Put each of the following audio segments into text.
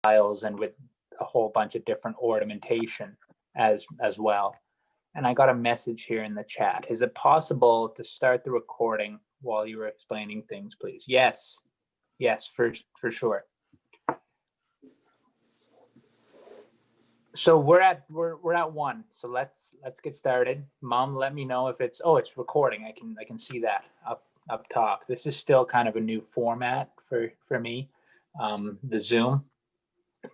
styles and with a whole bunch of different ornamentation as well. And I got a message here in the chat. Is it possible to start the recording while you were explaining things, please? Yes, for sure. So we're at 1. So let's get started. Mom, let me know if it's recording. I can see that up top. This is still kind of a new format for me, the Zoom,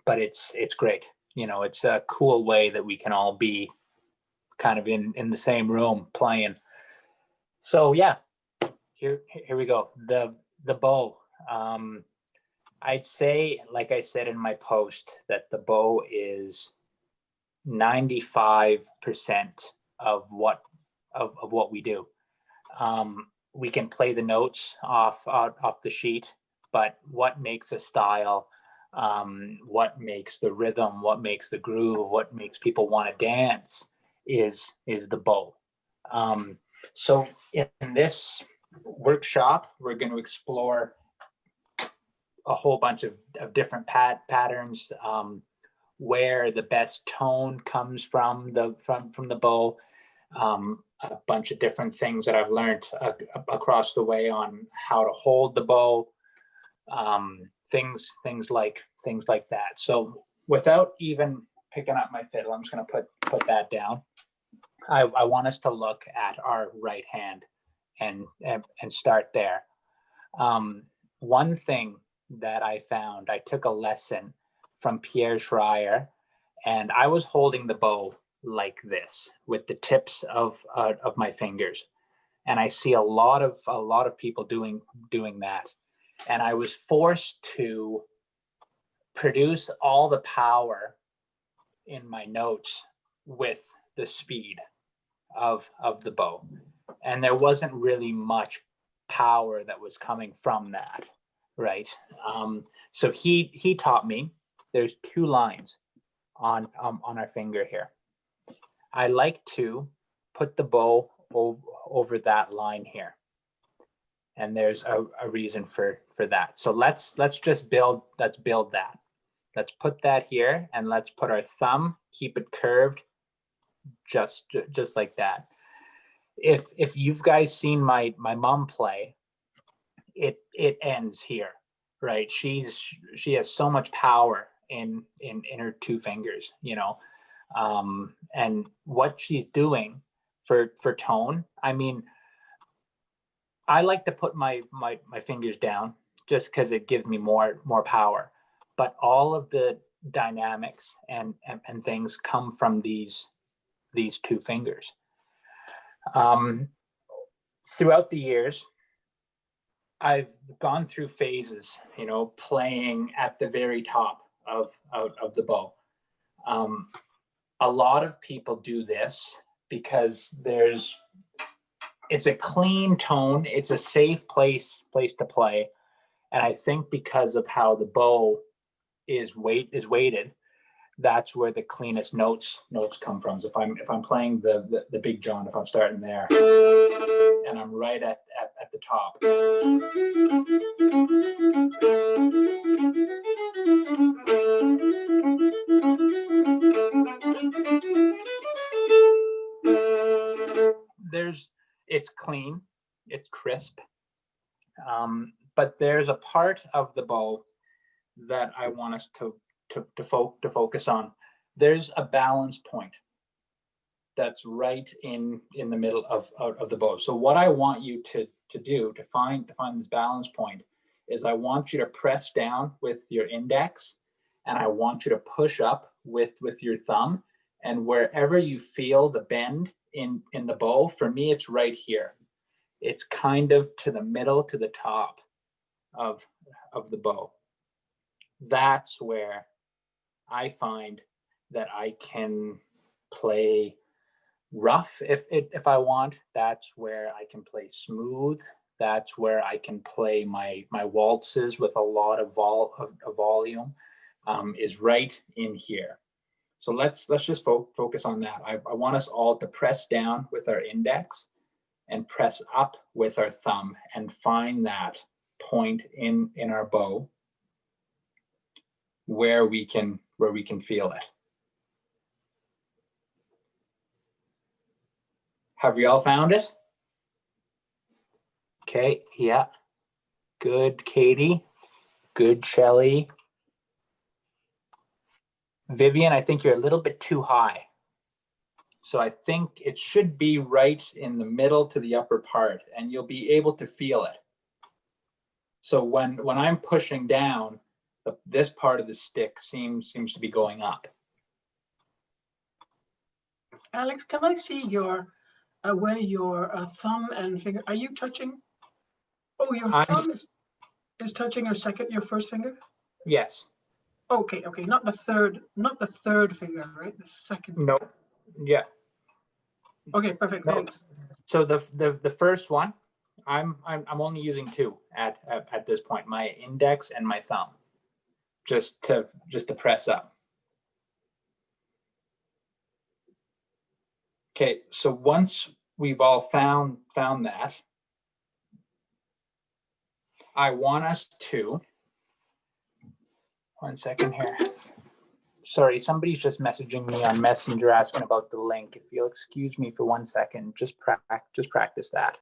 but it's great. You know, it's a cool way that we can all be kind of in the same room playing. So yeah, here we go. The bow. I'd say, like I said in my post, that the bow is 95% of what we do. We can play the notes off the sheet, but what makes a style, what makes the rhythm, what makes the groove, what makes people want to dance is the bow. So in this workshop, we're going to explore a whole bunch of different patterns, where the best tone comes from the bow, a bunch of different things that I've learned across the way on how to hold the bow, things like that. So without even picking up my fiddle, I'm just going to put that down. I want us to look at our right hand and start there. One thing that I found, I took a lesson from Pierre Schreier, and I was holding the bow like this with the tips of my fingers, and I see a lot of people doing that, and I was forced to produce all the power in my notes with the speed of the bow, and there wasn't really much power that was coming from that, right? So he taught me there's 2 lines on our finger here. I like to put the bow over that line here, and there's a reason for that. So let's build that. Let's put that here, and let's put our thumb, keep it curved, just like that. If you've guys seen my mom play, it ends here, right? She has so much power in her 2 fingers, you know, and what she's doing for tone. I mean, I like to put my fingers down just because it gives me more power, but all of the dynamics and things come from these 2 fingers. Throughout the years, I've gone through phases, you know, playing at the very top of the bow. A lot of people do this because it's a clean tone, it's a safe place to play, and I think because of how the bow is weighted, that's where the cleanest notes come from. So if I'm playing the Big John, if I'm starting there and I'm right at the top, it's clean, it's crisp, but there's a part of the bow that I want us to focus on. There's a balance point that's right in the middle of the bow. So what I want you to do to find this balance point is I want you to press down with your index, and I want you to push up with your thumb, and wherever you feel the bend in the bow, for me it's right here. It's kind of to the middle, to the top of the bow. That's where I find that I can play rough if I want. That's where I can play smooth. That's where I can play my waltzes with a lot of volume, is right in here. So let's just focus on that. I want us all to press down with our index and press up with our thumb and find that point in our bow. where we can feel it. Have you all found it? Okay, yeah. Good, Katie. Good, Shelley. Vivian, I think you're a little bit too high. So I think it should be right in the middle to the upper part, and you'll be able to feel it. So when I'm pushing down, this part of the stick seems to be going up. Alex, can I see your where your thumb and finger? Are you touching? Oh, your thumb is touching your first finger. Yes. Okay, not the third finger, right? The second. No. Yeah. Okay, perfect. No. Thanks. So the first one, I'm only using two at this point, my index and my thumb, just to press up. Okay, so once we've all found that, I want us to, one second here. Sorry, somebody's just messaging me on Messenger asking about the link. If you'll excuse me for 1 second, just practice that.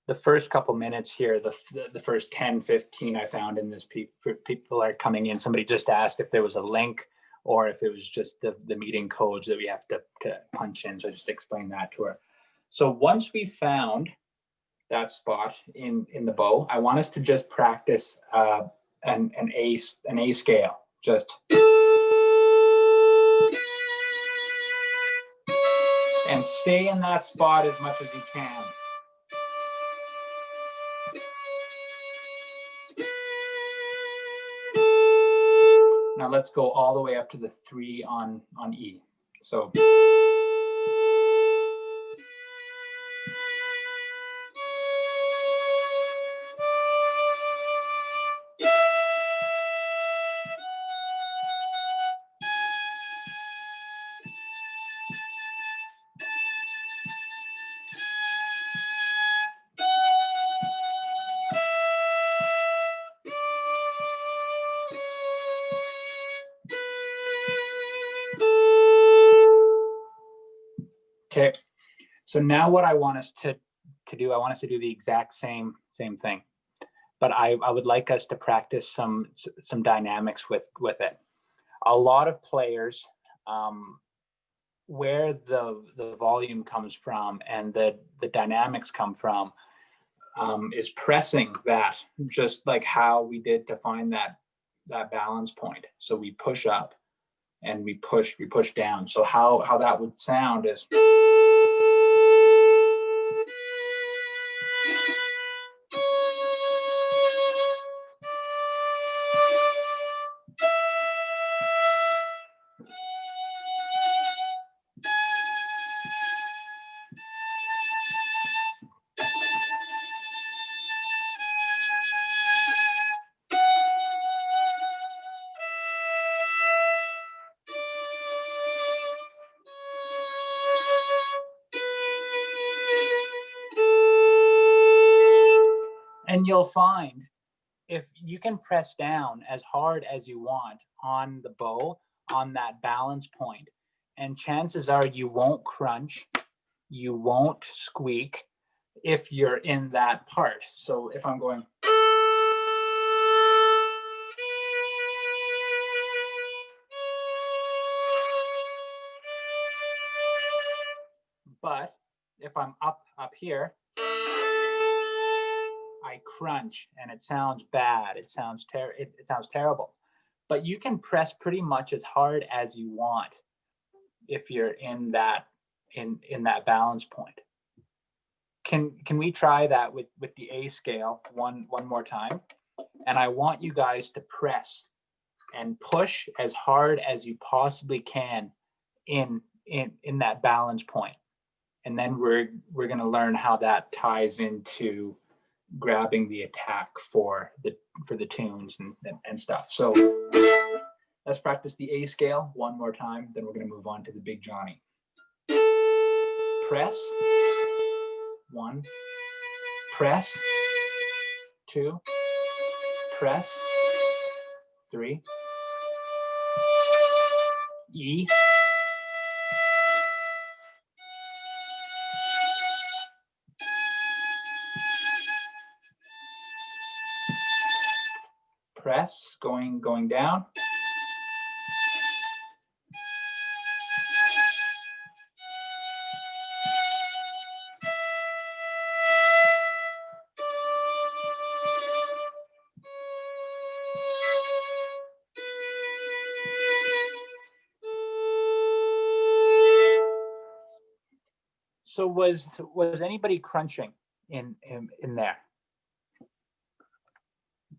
The first couple minutes here, the first 10, 15 I found in this, people are coming in. Somebody just asked if there was a link or if it was just the meeting codes that we have to punch in. So I just explained that to her. So once we found that spot in the bow, I want us to just practice an A scale, just. And stay in that spot as much as you can. Now let's go all the way up to the 3 on E. So. Okay, so now what I want us to do, I want us to do the exact same thing, but I would like us to practice some dynamics with it. A lot of players, where the volume comes from and the dynamics come from, is pressing that, just like how we did to find that balance point. So we push up and we push down. So how that would sound is. And you'll find if you can press down as hard as you want on the bow, on that balance point, and chances are you won't crunch, you won't squeak if you're in that part. So if I'm going. But if I'm up here, I crunch and it sounds bad. It sounds terrible. But you can press pretty much as hard as you want if you're in that balance point. Can we try that with the A scale one more time? And I want you guys to press and push as hard as you possibly can in that balance point. And then we're going to learn how that ties into grabbing the attack for the tunes and stuff. So let's practice the A scale one more time. Then we're going to move on to the Big Johnny. Press. 1. Press. 2. Press. 3. E. Press, going down. So was anybody crunching in there?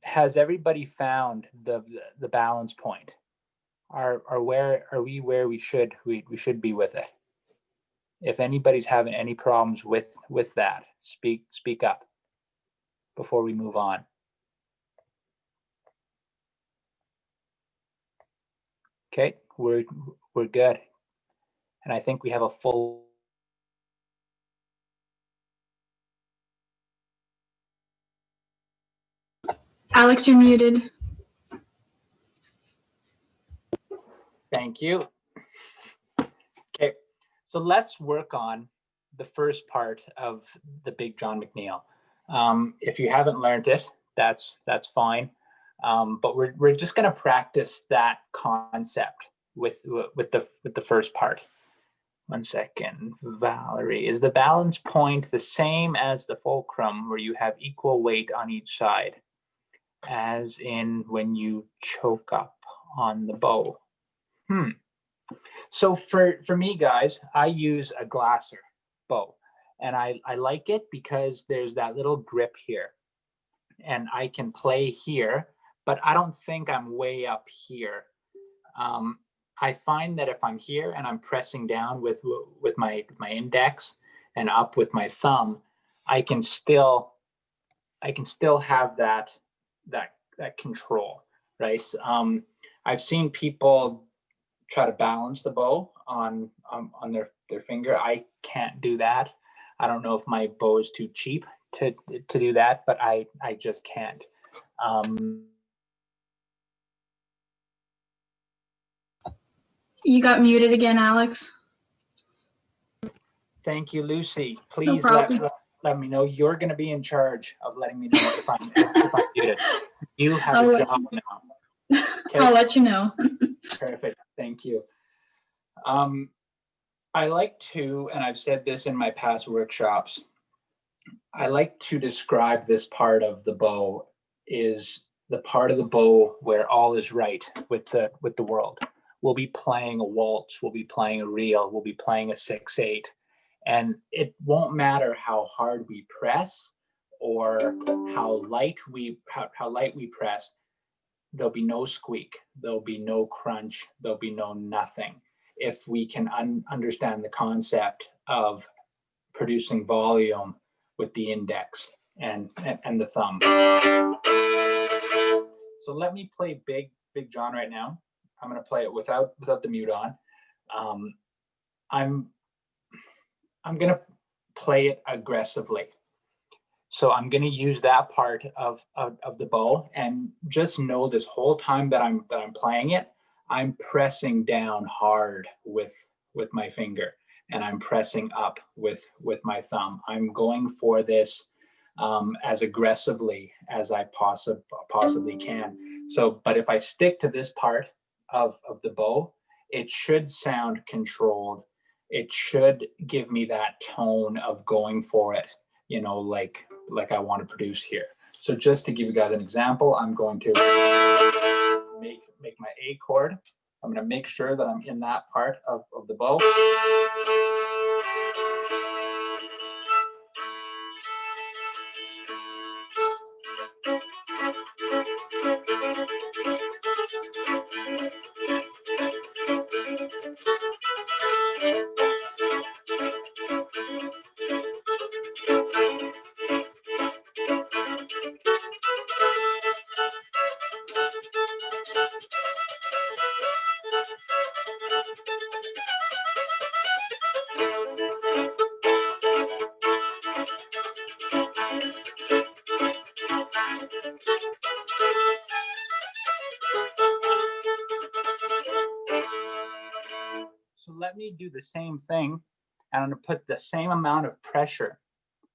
Has everybody found the balance point? Are we where we should be with it? If anybody's having any problems with that, speak up before we move on. Okay, we're good, and I think we have a full. Alex, you're muted. Thank you. Okay, so let's work on the first part of the Big John McNeil. If you haven't learned it, that's fine. But we're just going to practice that concept with the first part. 1 second, Valerie. Is the balance point the same as the fulcrum, where you have equal weight on each side, as in when you choke up on the bow? So for me, guys, I use a Glasser bow, and I like it because there's that little grip here, and I can play here, but I don't think I'm way up here. I find that if I'm here and I'm pressing down with my index and up with my thumb, I can still have that control, right? I've seen people try to balance the bow on their finger. I can't do that. I don't know if my bow is too cheap to do that, but I just can't. You got muted again, Alex. Thank you, Lucy. No Please problem. let me know. You're going to be in charge of letting me know if I'm muted. You have I'll a let job you- now. Okay. I'll let you know. Perfect. Thank you. I like to, and I've said this in my past workshops, I like to describe this part of the bow is the part of the bow where all is right with the world. We'll be playing a waltz, we'll be playing a reel, we'll be playing a 6/8, and it won't matter how hard we press or how light we press. There'll be no squeak, there'll be no crunch, there'll be no nothing. If we can understand the concept of producing volume with the index and the thumb. So let me play Big John right now. I'm going to play it without the mute on. I'm going to play it aggressively. So I'm going to use that part of the bow, and just know this whole time that I'm playing it, I'm pressing down hard with my finger, and I'm pressing up with my thumb. I'm going for this as aggressively as I possibly can. So, but if I stick to this part of the bow, it should sound controlled. It should give me that tone of going for it, you know, like I want to produce here. So just to give you guys an example, I'm going to make my A chord. I'm going to make sure that I'm in that part of the bow. So let me do the same thing, and I'm gonna put the same amount of pressure,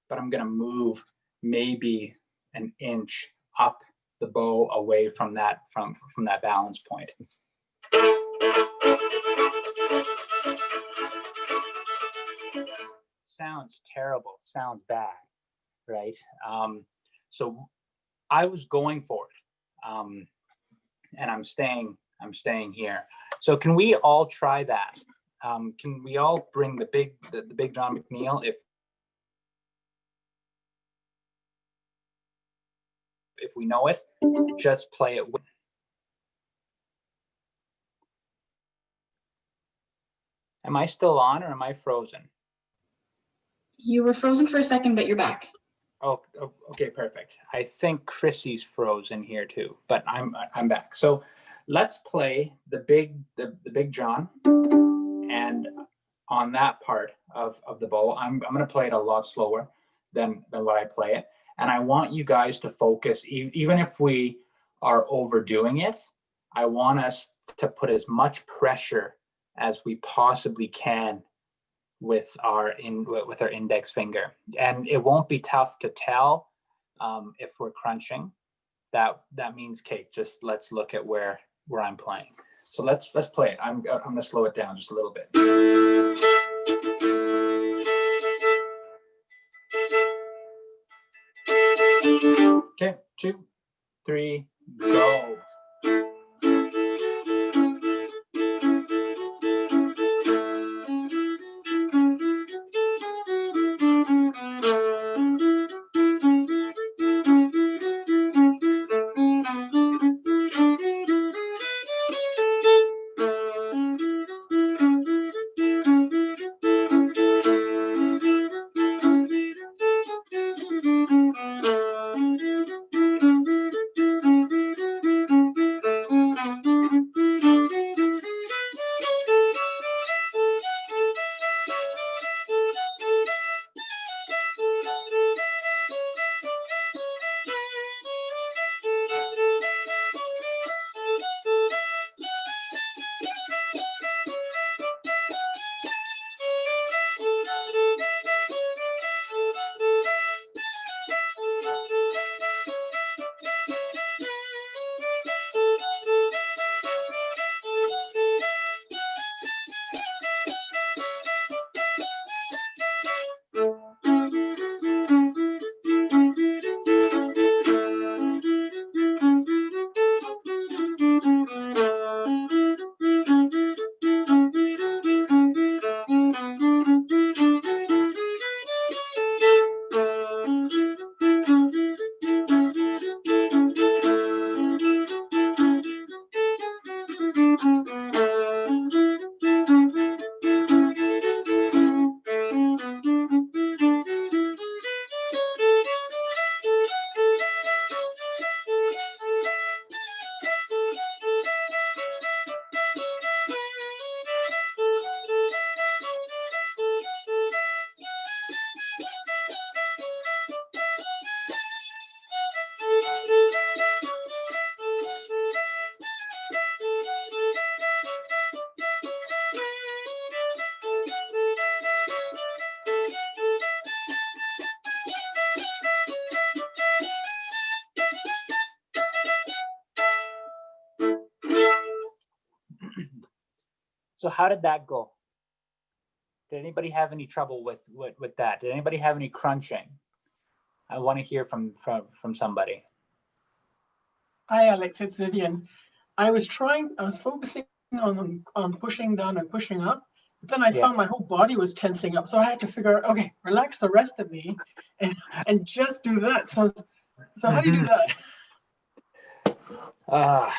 but I'm gonna move maybe an inch up the bow away from that balance point. Sounds terrible, sounds bad, right? So I was going for it, and I'm staying here. So can we all try that? Can we all bring the big John McNeil if we know it, just play it with. Am I still on or am I frozen? You were frozen for a second, but you're back. Oh, okay, perfect. I think Chrissy's frozen here too, but I'm back. So let's play the big John, and on that part of the bow, I'm gonna play it a lot slower than what I play it. And I want you guys to focus, even if we are overdoing it, I want us to put as much pressure as we possibly can with our index finger. And it won't be tough to tell if we're crunching. That means cake. Just let's look at where I'm playing. So let's play it. I'm gonna slow it down just a little bit. Okay, 2, 3, go. So how did that go? Did anybody have any trouble with that? Did anybody have any crunching? I want to hear from somebody. Hi, Alex, it's Vivian. I was focusing on pushing down and pushing up, but then I found my whole body was tensing up. So I had to figure out, okay, relax the rest of me and just do that. So how do you do that?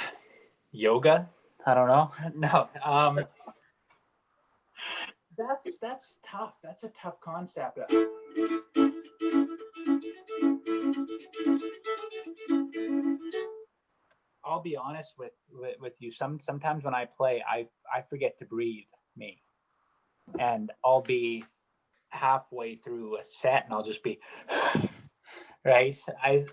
Yoga? I don't know. No. That's tough. That's a tough concept. I'll be honest with you. Sometimes when I play, I forget to breathe me, and I'll be halfway through a set, and I'll just be right. I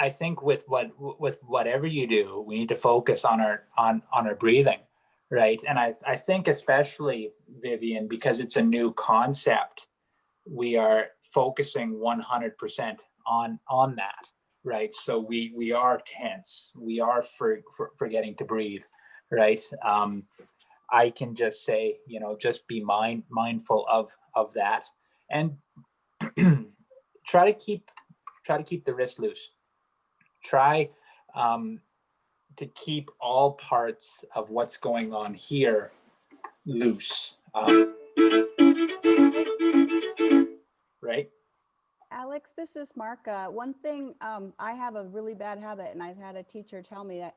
think with whatever you do, we need to focus on our breathing, right? And I think especially, Vivian, because it's a new concept, we are focusing 100% on that, right? So we are tense, we are forgetting to breathe, right? I can just say, just be mindful of that, and try to keep the wrist loose. Try to keep all parts of what's going on here loose. Right? Alex, this is Marka. One thing, I have a really bad habit, and I've had a teacher tell me that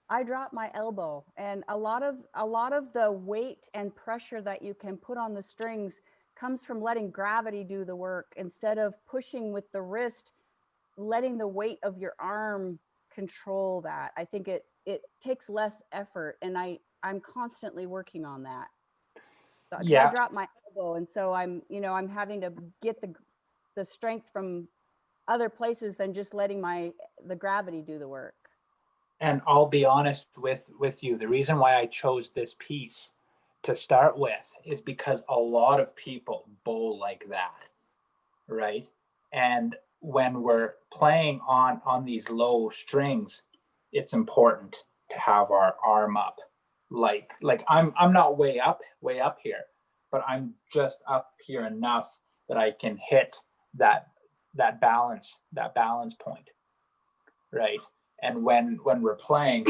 I drop my elbow, and a lot of the weight and pressure that you can put on the strings comes from letting gravity do the work instead of pushing with the wrist, letting the weight of your arm control that. I think it takes less effort, and I'm constantly working on that. So I drop my elbow, and so I'm having to get the strength from other places than just letting the gravity do the work. And I'll be honest with you, the reason why I chose this piece to start with is because a lot of people bowl like that, right? And when we're playing on these low strings, it's important to have our arm up. Like I'm not way up here, but I'm just up here enough that I can hit that balance point, right? And when we're playing,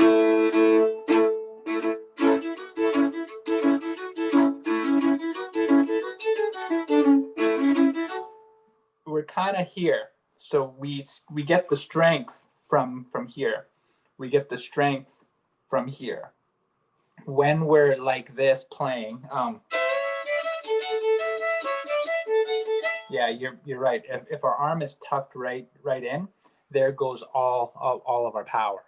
we're kind of here, so we get the strength from here. We get the strength from here. When we're like this playing, yeah, you're right. If our arm is tucked right in, there goes all of our power.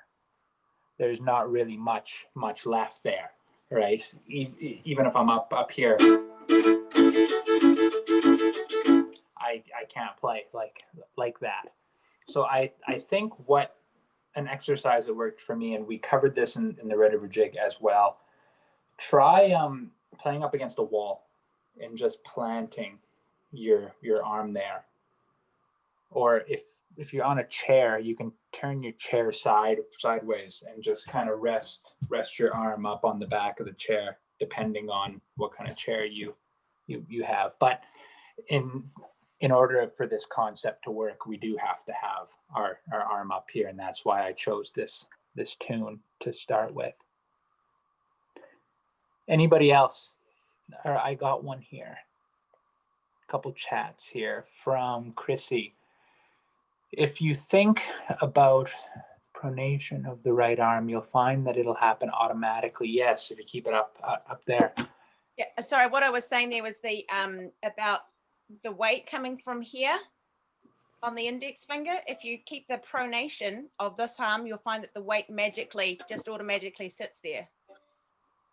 There's not really much left there, right? Even if I'm up here, I can't play like that. So I think what an exercise that worked for me, and we covered this in the Red River Jig as well. Try playing up against a wall and just planting your arm there. Or if you're on a chair, you can turn your chair sideways and just kind of rest your arm up on the back of the chair, depending on what kind of chair you have. But in order for this concept to work, we do have to have our arm up here, and that's why I chose this tune to start with. Anybody else? I got one here. A couple chats here from Chrissy. If you think about pronation of the right arm, you'll find that it'll happen automatically. Yes, if you keep it up there. Yeah, sorry, what I was saying there was the about the weight coming from here on the index finger. If you keep the pronation of this arm, you'll find that the weight just automatically sits there.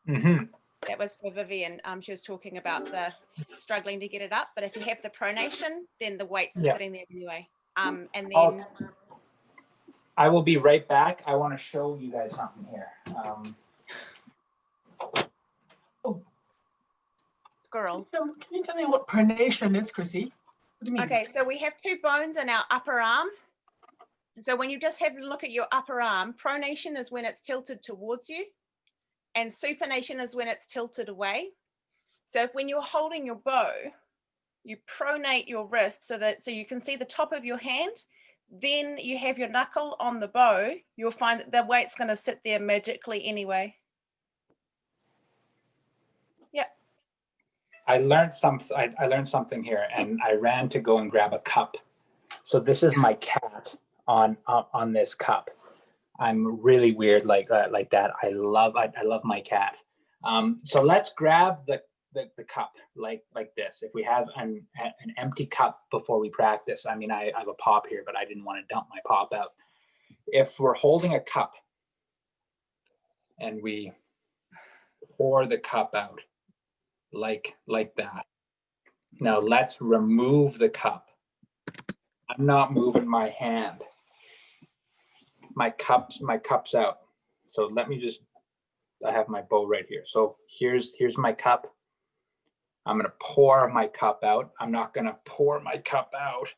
Mm-hmm. That was for Vivian. She was talking about the struggling to get it up, but if you have the pronation, then the weight's sitting there anyway. And then I will be right back. I want to show you guys something here. Squirrel. Can you tell me what pronation is, Chrissy? What do you mean? Okay, so we have two bones in our upper arm. So when you just have a look at your upper arm, pronation is when it's tilted towards you, and supination is when it's tilted away. So if when you're holding your bow, you pronate your wrist so you can see the top of your hand, then you have your knuckle on the bow, you'll find that the weight's going to sit there magically anyway. Yeah. I learned something here, and I ran to go and grab a cup. So this is my cat on this cup. I'm really weird like that. I love my cat. So let's grab the cup like this. If we have an empty cup before we practice, I mean, I have a pop here, but I didn't want to dump my pop out. If we're holding a cup and we pour the cup out like that. Now let's remove the cup. I'm not moving my hand. My cup's out. So let me just my bow right here. So here's my cup. I'm gonna pour my cup out. I'm not gonna pour my cup out.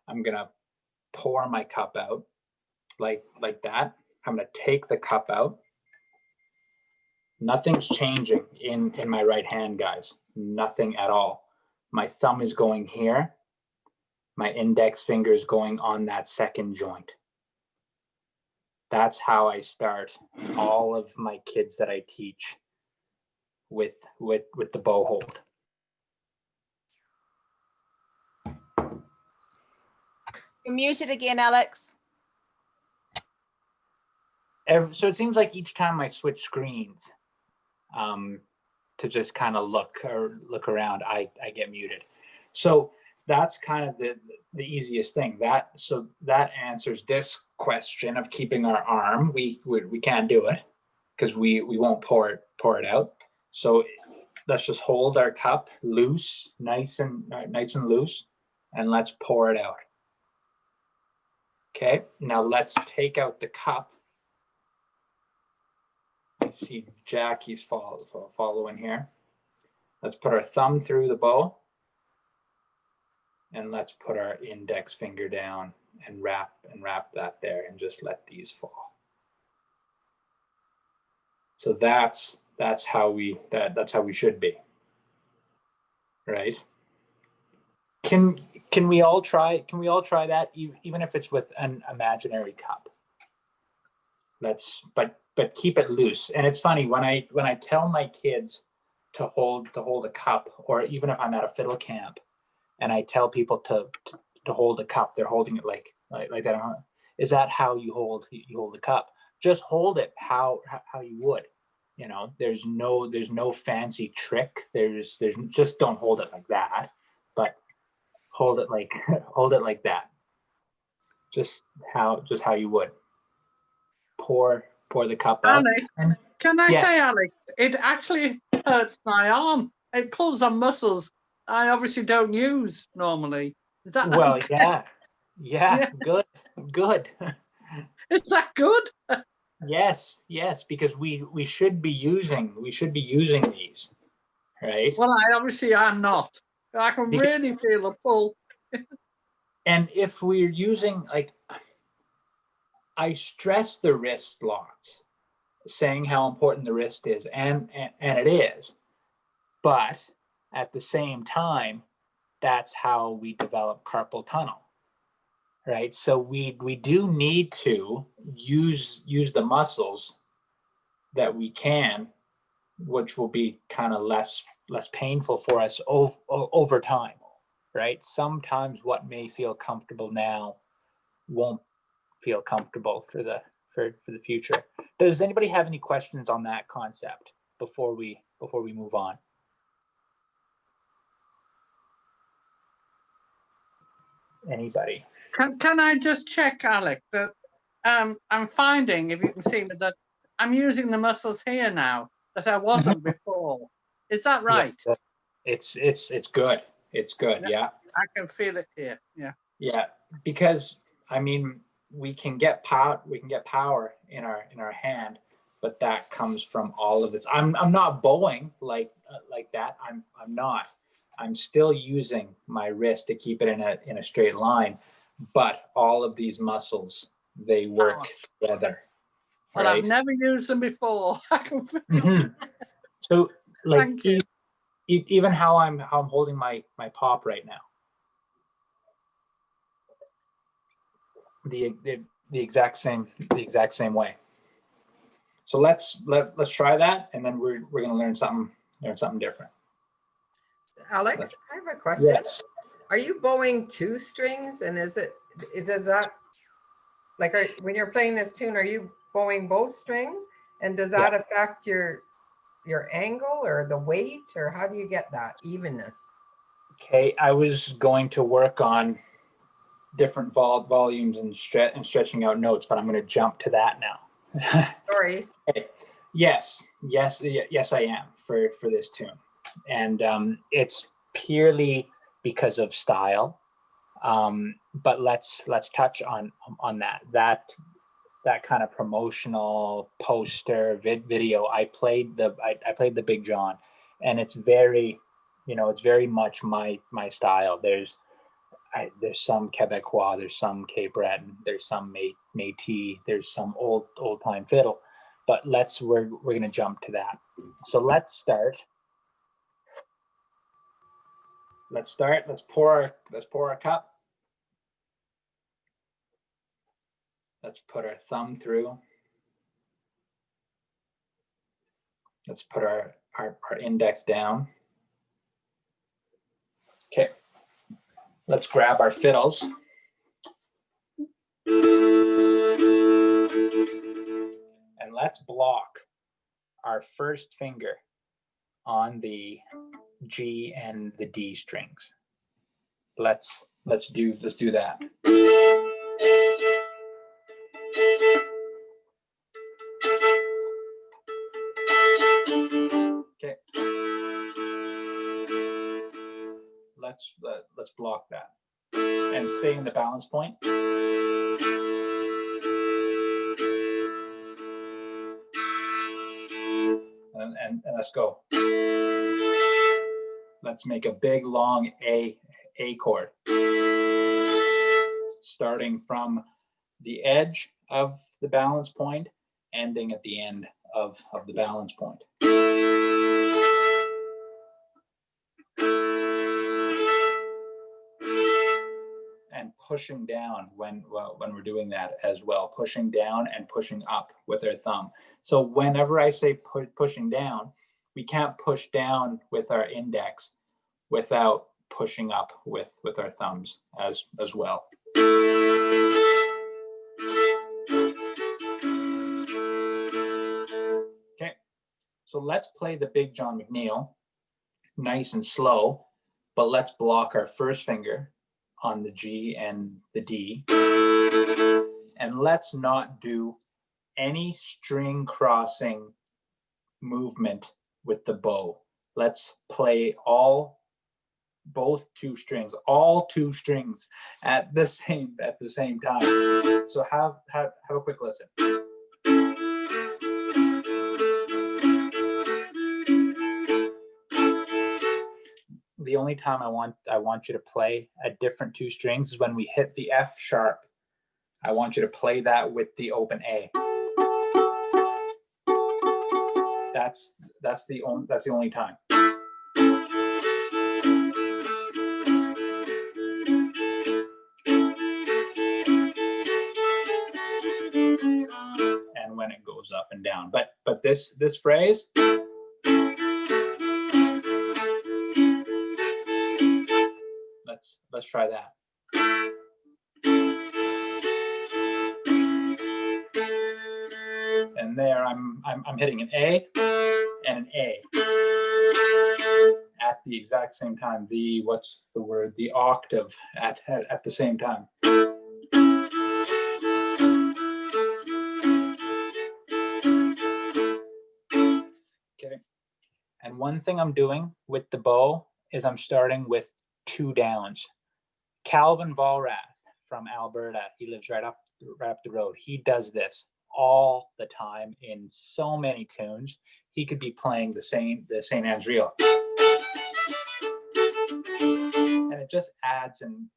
I'm gonna pour my cup out like that. I'm gonna take the cup out. Nothing's changing in my right hand, guys. Nothing at all. My thumb is going here. My index finger is going on that second joint. That's how I start all of my kids that I teach with the bow hold. You're muted again, Alex. So it seems like each time I switch screens to just kind of look around, I get muted. So that's kind of the easiest thing. So that answers this question of keeping our arm. We can't do it because we won't pour it out. So let's just hold our cup loose, nice and loose, and let's pour it out. Okay, now let's take out the cup. I see Jackie's following here. Let's put our thumb through the bow, and let's put our index finger down and wrap that there, and just let these fall. So that's how we should be, right? Can we all try that, even if it's with an imaginary cup? But keep it loose. And it's funny when I tell my kids to hold a cup, or even if I'm at a fiddle camp and I tell people to hold a cup, they're holding it like that. Is that how you hold the cup? Just hold it how you would. You know, there's no fancy trick. There's just don't hold it like that, but hold it like that. Just how you would. Pour the cup out. Alex, can I say, Alex, it actually hurts my arm. It pulls on muscles I obviously don't use normally. Is that well? okay? Yeah. Good. Is that good? Yes, because we should be using these, right? Well, I obviously am not. I can really feel the pull. And if we're using, like, I stress the wrist lots, saying how important the wrist is, and it is, but at the same time, that's how we develop carpal tunnel, right? So we do need to use the muscles that we can, which will be kind of less painful for us over time, right? Sometimes what may feel comfortable now won't feel comfortable for the future. Does anybody have any questions on that concept before we move on? Anybody? Can I just check, Alex, that I'm finding, if you can see me, that I'm using the muscles here now that I wasn't before. Is that right? Yeah, it's good. It's good. Yeah. I can feel it here. Yeah, because I mean, we can get power in our hand, but that comes from all of this. I'm not bowing like that. I'm not. I'm still using my wrist to keep it in a straight line, but all of these muscles, they work together. Well, right? I've never used them before. I can feel So, like, Thank you. even how I'm holding my pop right now, the exact same way. So let's try that, and then we're gonna learn something different. Alex, I have a question. Yes. Are you bowing two strings, and does that, like, when you're playing this tune, are you bowing both strings, and does that affect your angle or the weight, or how do you get that evenness? Okay, I was going to work on different volumes and stretching out notes, but I'm going to jump to that now. Sorry. Okay. Yes, I am for this tune, and it's purely because of style. But let's touch on that. that kind of promotional poster video, I played the Big John, and it's very, it's very much my style. There's some Quebecois, there's some Cape Breton, there's some Métis, there's some old time fiddle, but we're gonna jump to that. So let's start. Let's pour our cup. Let's put our thumb through. Let's put our index down. Okay. Let's grab our fiddles. And let's block our first finger on the G and the D strings. Let's do that. Okay. Let's block that and stay in the balance point. And let's go. Let's make a big long A chord, starting from the edge of the balance point, ending at the end of the balance point. And pushing down when we're doing that as well, pushing down and pushing up with our thumb. So whenever I say pushing down, we can't push down with our index without pushing up with our thumbs as well. Okay, so let's play the Big John McNeil nice and slow, but let's block our first finger on the G and the D. And let's not do any string crossing movement with the bow. Let's play all two strings at the same time. So have a quick listen. The only time I want you to play a different two strings is when we hit the F sharp. I want you to play that with the open A. That's the only time. And when it goes up and down. But this phrase, let's try that. And there I'm hitting an A and an A at the exact same time. What's the word? The octave at the same time. Okay. And one thing I'm doing with the bow is I'm starting with two downs. Calvin Vollrath from Alberta, he lives right up the road. He does this all the time in so many tunes. He could be playing the St. Andrea, and it just adds an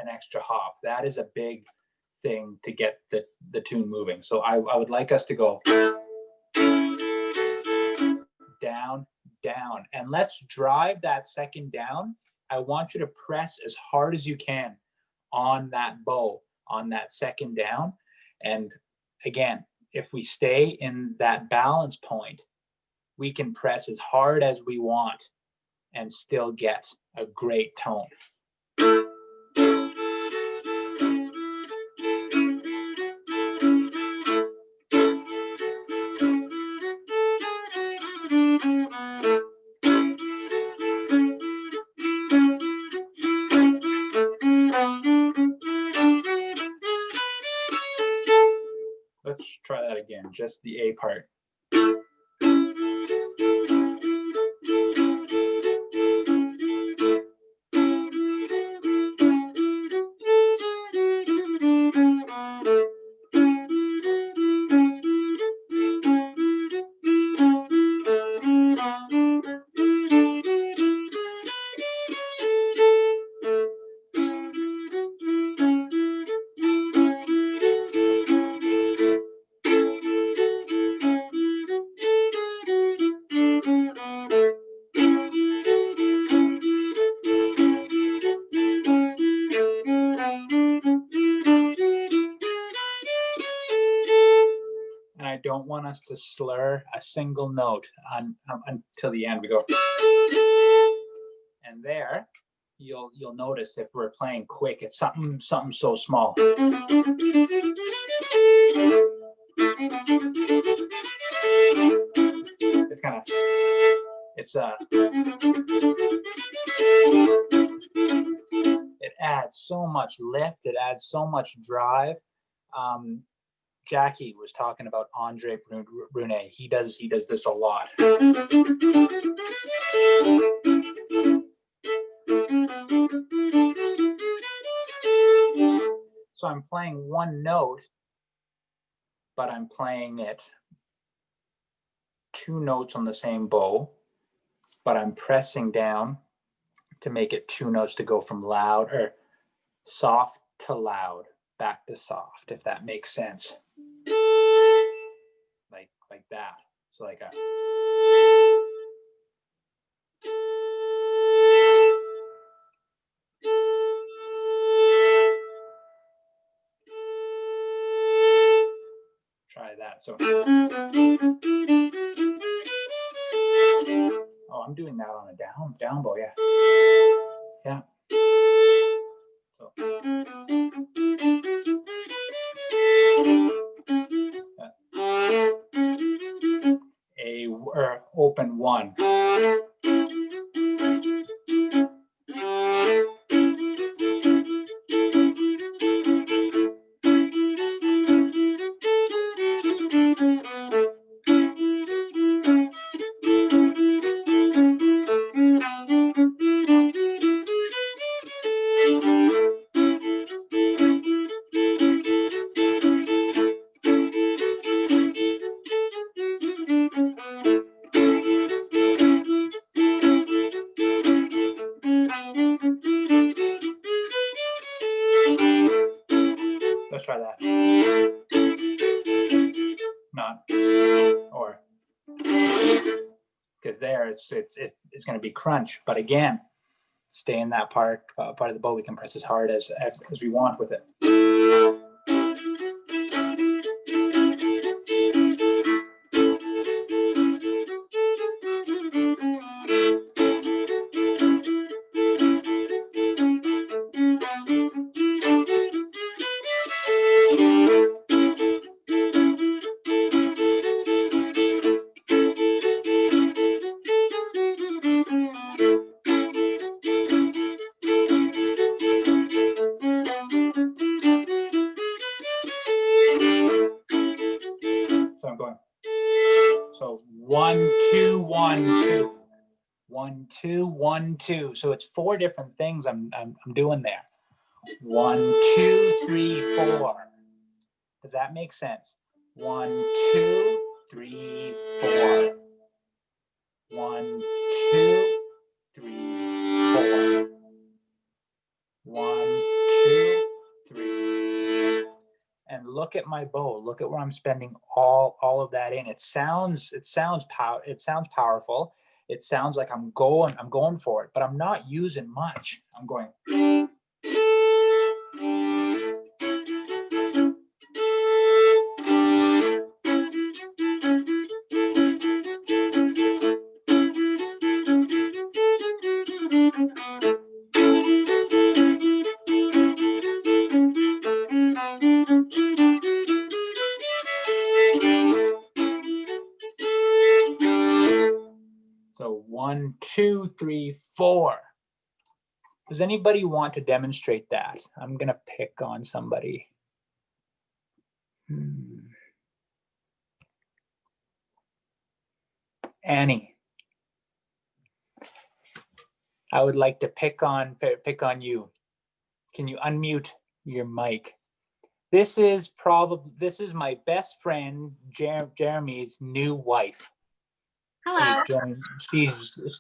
extra hop. That is a big thing to get the tune moving. So I would like us to go down, down, and let's drive that second down. I want you to press as hard as you can on that bow, on that second down. And again, if we stay in that balance point, we can press as hard as we want and still get a great tone. Let's try that again, just the A part. don't want us to slur a single note until the end. We go, and there, you'll notice if we're playing quick, it's something so small. It's kind of, it adds so much lift. It adds so much drive. Jackie was talking about Andre Brunet. He does this a lot. So I'm playing one note, but I'm playing it two notes on the same bow, but I'm pressing down to make it two notes to go from loud or soft to loud, back to soft, if that makes sense. Like that. So like a. Try that. So. Oh, I'm doing that on a down bow, yeah. Yeah. So. A or open one. Let's try that. Not or because there it's going to be crunch, but again, stay in that part of the bow. We can press as hard as we want with it. So I'm going. So 1, 2, 1, 2. 1, 2, 1, 2. So it's 4 different things I'm doing there. 1, 2, 3, 4. Does that make sense? 1, 2, 3, 4. 1, 2, 3, 4. 1, 2, 3. And look at my bow. Look at where I'm spending all of that in. It sounds powerful. It sounds like I'm going for it, but I'm not using much. I'm going. So 1, 2, 3, 4. Does anybody want to demonstrate that? I'm gonna pick on somebody. Annie, I would like to pick on you. Can you unmute your mic? This is my best friend Jeremy's new wife. Hello.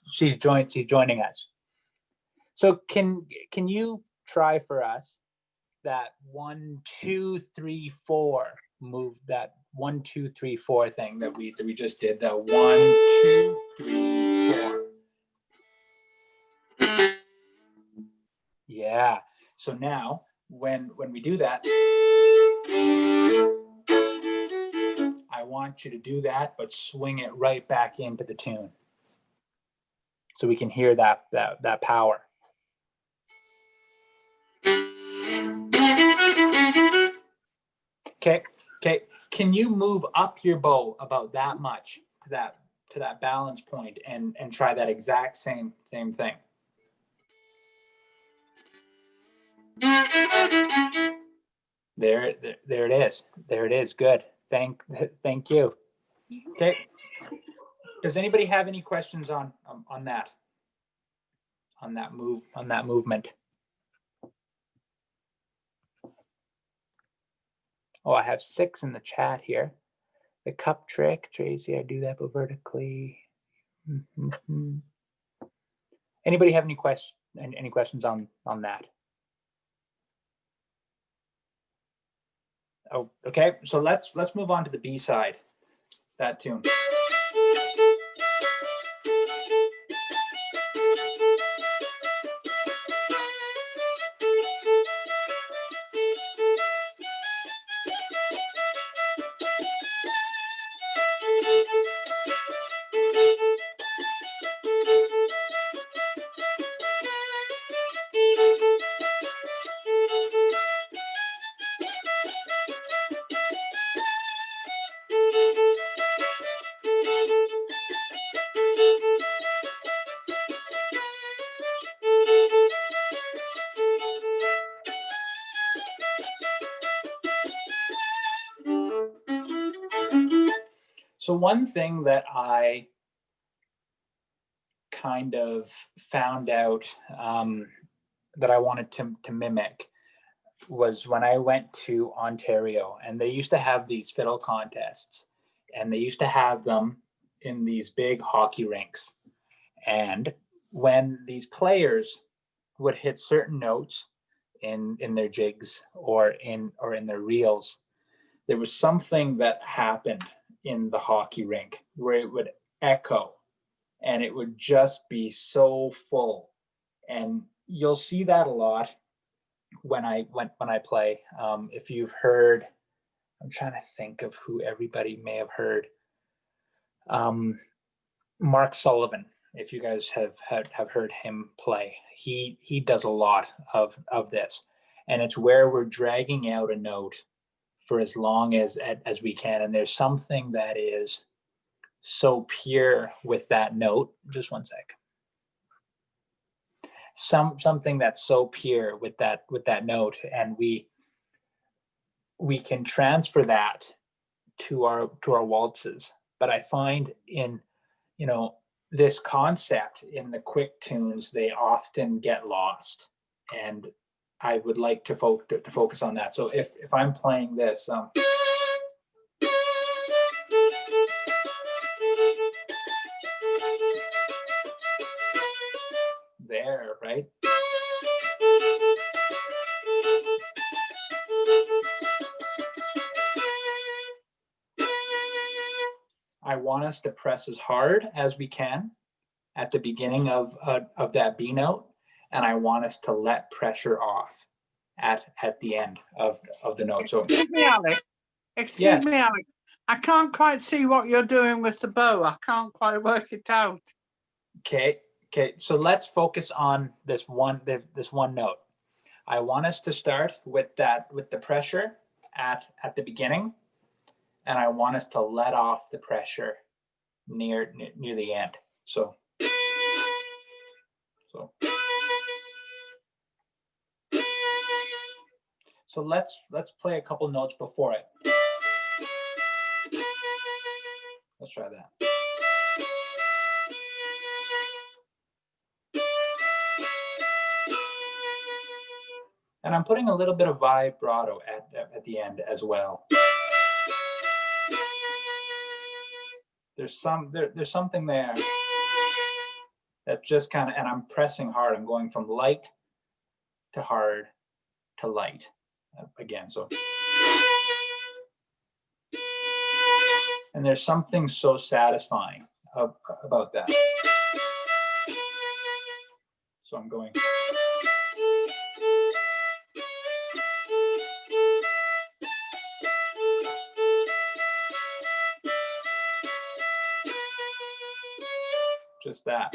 She's joining us. So can you try for us that 1, 2, 3, 4 move, that 1, 2, 3, 4 thing that we just did, the 1, 2, 3, 4. Yeah. So now when we do that, I want you to do that, but swing it right back into the tune, so we can hear that power. Okay. Can you move up your bow about that much to that balance point and try that exact same thing? There it is. There it is. Good. Thank you. Okay. Does anybody have any questions on that? On that movement? Oh, I have 6 in the chat here. The cup trick, Tracy, I do that but vertically. Mm-hmm. Anybody have any questions on that? Oh, okay. So let's move on to the B side, that tune. So one thing that I kind of found out that I wanted to mimic was when I went to Ontario, and they used to have these fiddle contests, and they used to have them in these big hockey rinks. And when these players would hit certain notes in their jigs or in their reels, there was something that happened in the hockey rink where it would echo, and it would just be so full. And you'll see that a lot when I play. If you've heard, I'm trying to think of who everybody may have heard. Mark Sullivan, if you guys have heard him play, he does a lot of this, and it's where we're dragging out a note for as long as we can. And there's something that is so pure with that note. Just one sec. Something that's so pure with that note, and we can transfer that to our waltzes. But I find in this concept in the quick tunes, they often get lost, and I would like to focus on that. So if I'm playing this, there, right? I want us to press as hard as we can at the beginning of that B note, and I want us to let pressure off at the end of the note. So excuse me, Alex. Excuse me, Alex. I can't quite see what you're doing with the bow. I can't quite work it out. Okay. So let's focus on this one note. I want us to start with the pressure at the beginning, and I want us to let off the pressure near the end. So let's play a couple notes before it. Let's try that. And I'm putting a little bit of vibrato at the end as well. There's something there that just kind of, and I'm pressing hard. I'm going from light to hard to light again. So, and there's something so satisfying about that. So I'm going. just that.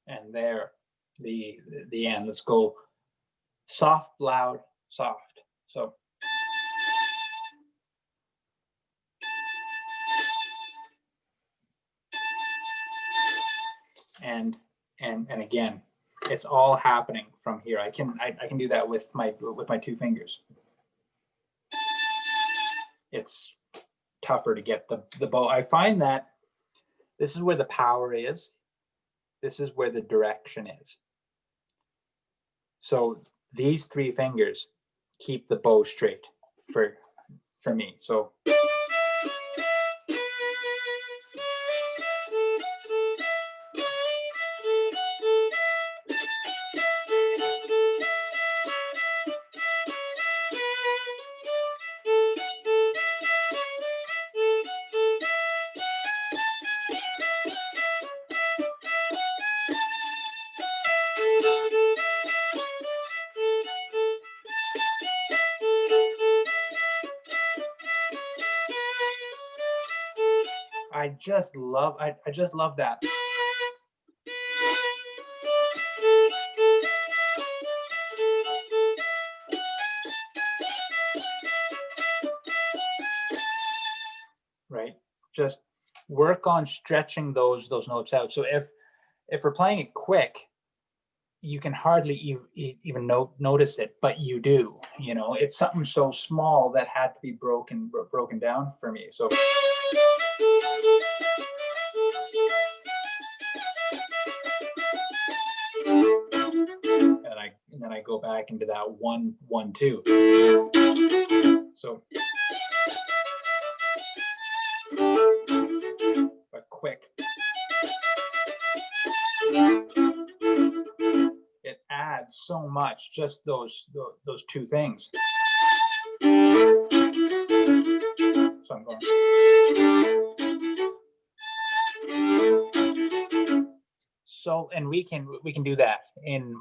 And there, the end. Let's go soft, loud, soft. So. And again, it's all happening from here. I can do that with my 2 fingers. It's tougher to get the bow. I find that this is where the power is. This is where the direction is. So these 3 fingers keep the bow straight for me. So. I just love that. Right? Just work on stretching those notes out. So if we're playing it quick, you can hardly even notice it, but you do. You know, it's something so small that had to be broken down for me. So. And then I go back into that 1, 1, 2. So. But quick. It adds so much, just those 2 things. So I'm going. So, and we can do that in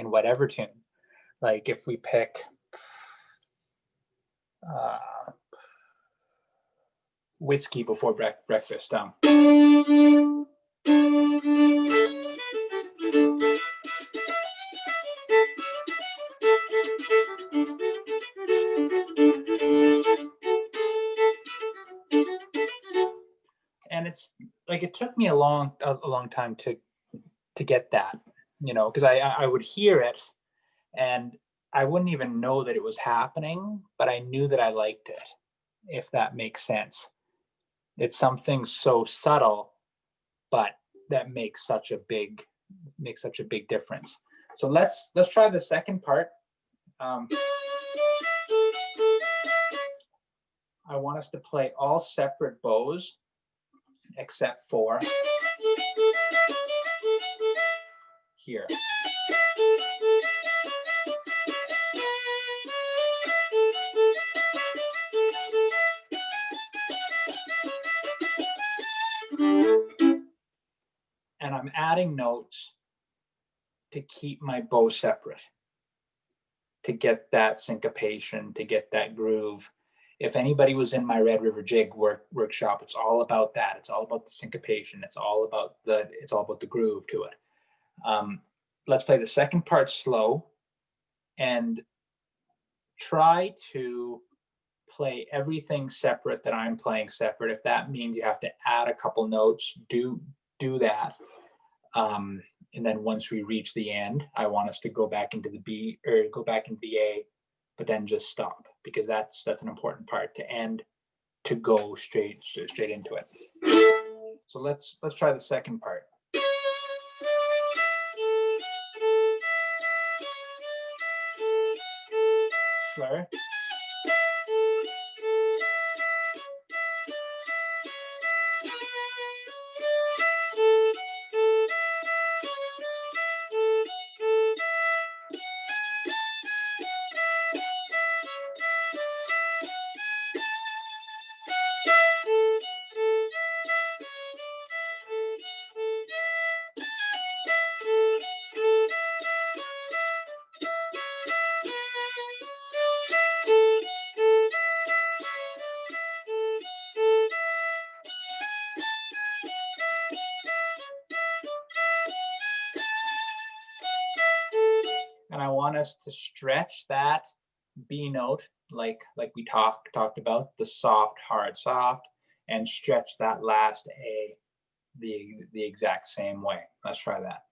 whatever tune. Like if we pick Whiskey Before Breakfast. And it's like, it took me a long time to get that, you know, because I would hear it and I wouldn't even know that it was happening, but I knew that I liked it, if that makes sense. It's something so subtle, but that makes such a big difference. So let's try the second part. I want us to play all separate bows except for here. And I'm adding notes to keep my bow separate, to get that syncopation, to get that groove. If anybody was in my Red River Jig workshop, it's all about that. It's all about the syncopation. It's all about the groove to it. Let's play the second part slow and try to play everything separate that I'm playing separate. If that means you have to add a couple notes, do that. And then once we reach the end, I want us to go back into the B, or go back into the A, but then just stop, because that's an important part to end, to go straight into it. So let's try the second part. Slower. want us to stretch that B note like we talked about, the soft, hard, soft, and stretch that last A the exact same way. Let's try that.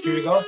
Here we go.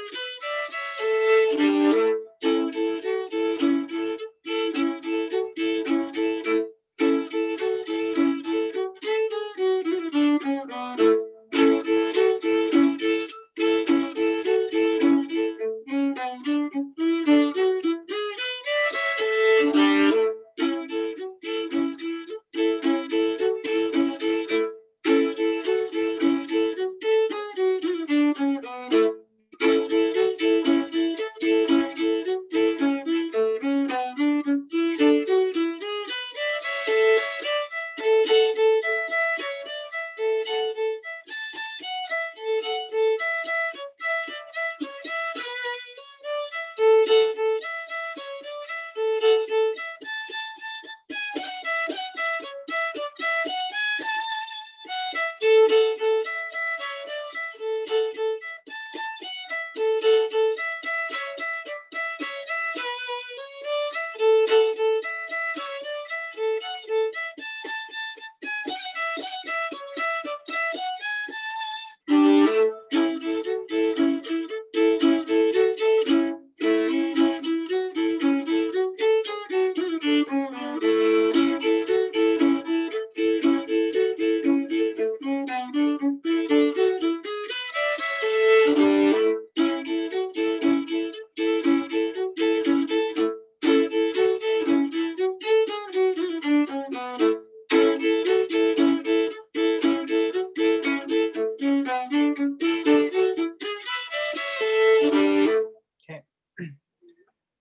Okay.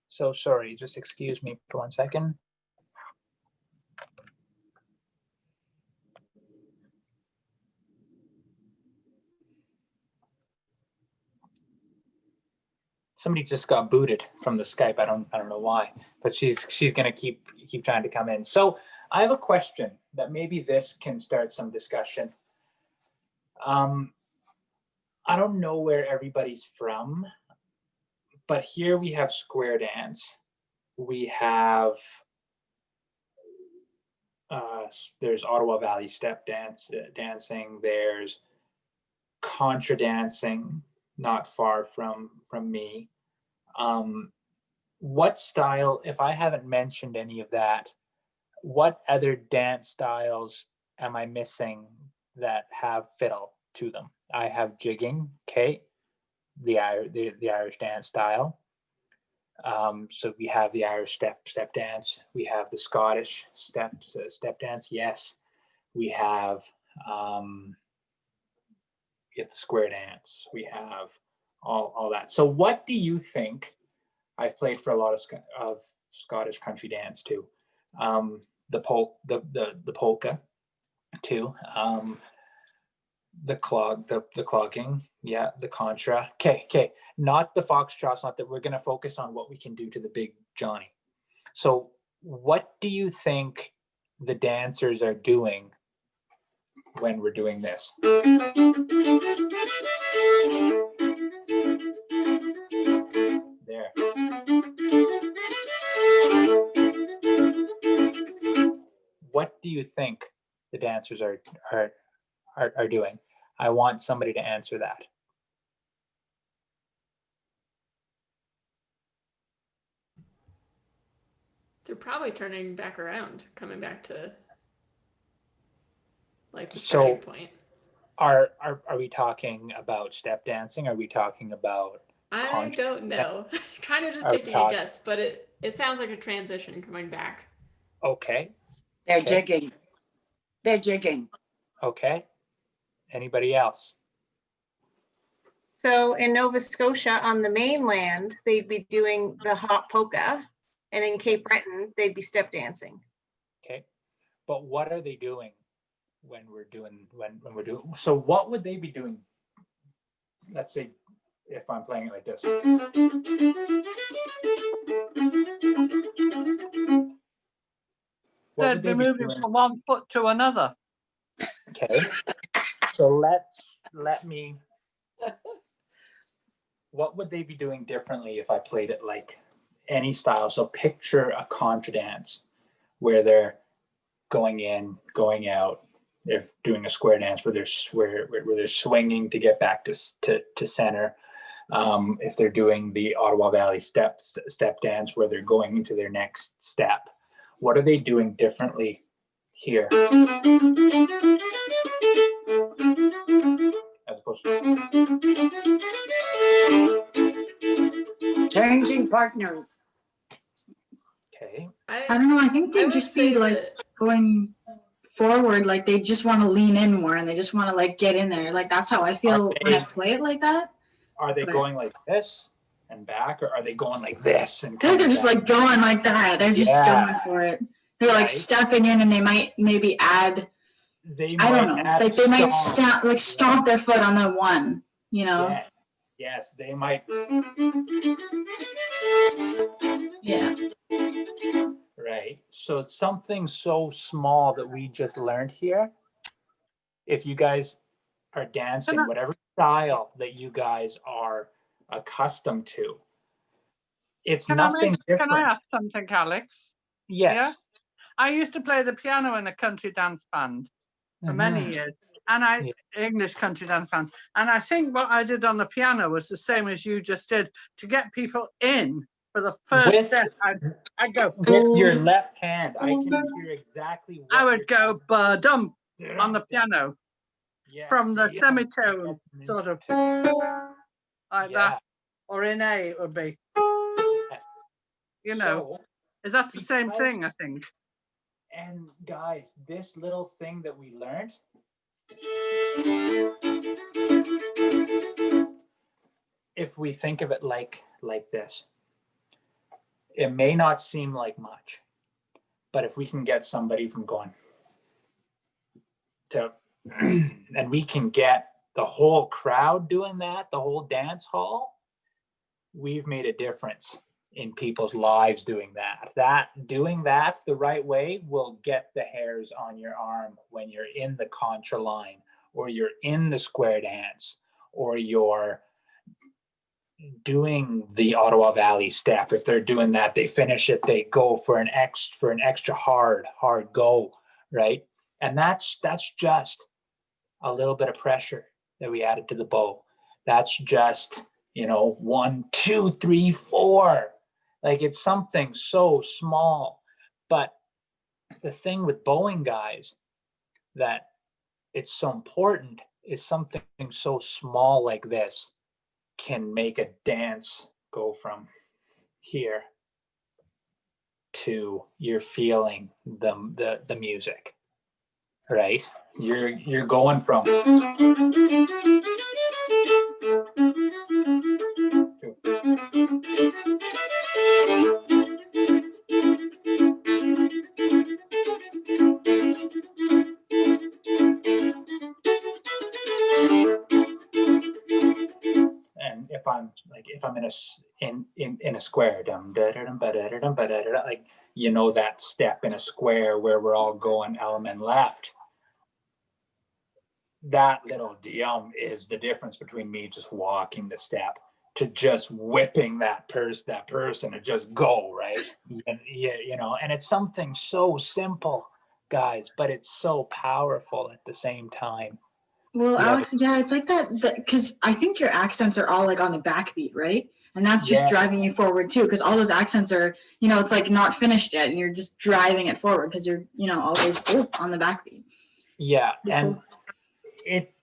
So sorry, just excuse me for 1 second. Somebody just got booted from the Skype. I don't know why, but she's gonna keep trying to come in. So I have a question that maybe this can start some discussion. I don't know where everybody's from, but here we have square dance. We have there's Ottawa Valley step dancing. There's contra dancing, not far from me. What style, if I haven't mentioned any of that, what other dance styles am I missing that have fiddle to them? I have jigging, okay, the Irish dance style. So we have the Irish step dance. We have the Scottish step dance. Yes, we have the square dance. We have all that. So what do you think? I've played for a lot of Scottish country dance too. The polka too. The clogging, yeah, the contra. Okay, not the foxtrots. Not that we're going to focus on what we can do to the big Johnny. So, what do you think the dancers are doing when we're doing this? There. What do you think the dancers are doing? I want somebody to answer that. They're probably turning back around, coming back to like the So- starting point. Are we talking about step dancing? Are we talking about I don't know. Kind of just Are we taking a guess, but it sounds like a transition coming back. okay? They're Okay. jigging. They're jigging. Okay. Anybody else? So in Nova Scotia on the mainland, they'd be doing the hot polka, and in Cape Breton, they'd be step dancing. Okay. But what are they doing when we're doing so what would they be doing? Let's say if I'm playing it like this. What They'd would be they be moving doing? from one foot to another. Okay. So let me, what would they be doing differently if I played it like any style? So picture a contra dance where they're going in, going out. They're doing a square dance where they're swinging to get back to center. If they're doing the Ottawa Valley step dance where they're going into their next step, what are they doing differently here? As opposed to Changing partners. okay. I don't know. I think I they'd would just be say like that- going forward, like they just want to lean in more and they just want to like get in there. Like that's how I feel when I play it like that. Are they But- going like this and back, or are they going like this and I think they're coming just back? like going like that. They're just Yeah. going for it. They're like Right. stepping in and they might maybe add, They I don't know, add like they might stomp. stomp their foot on the one, you know? Yes. Yes, they might. Yeah. Right. So something so small that we just learned here. If you guys are dancing, whatever style that you guys are accustomed to, it's nothing Can different. I ask something, Alex? Yes. I used to play the piano in a country dance band for many Mhm. years, and English country dance band. And I think what I did on the piano was the same as you just did to get people in for the first With- step. I'd go, With your left hand, I can hear exactly what I would you're go ba-dum talking- on the piano Yeah, from the yeah. semitone, sort of like that, or in A it would be. You know, So, is that the same because- thing? I think. and guys, this little thing that we learned, if we think of it like this, it may not seem like much, but if we can get somebody from going to, and we can get the whole crowd doing that, the whole dance hall, we've made a difference in people's lives doing that. Doing that the right way will get the hairs on your arm when you're in the contra line, or you're in the square dance, or you're doing the Ottawa Valley step. If they're doing that, they finish it, they go for an extra hard go, right? And that's just a little bit of pressure that we added to the bow. That's just, 1, 2, 3, 4. Like, it's something so small. But the thing with bowing, guys, that it's so important is something so small like this can make a dance go from here to you're feeling the music, right? You're going from and if I'm in a square, like, that step in a square where we're all going element left, that little is the difference between me just walking the step to just whipping that person to just go, right? And and it's something so simple, guys, but it's so powerful at the same time. Well, Alex, yeah, it's like that because I think your accents are all like on the backbeat, right? And that's just driving you forward too, because all those accents are, it's like not finished yet, and you're just driving it forward because you're, always on the backbeat. Yeah, and it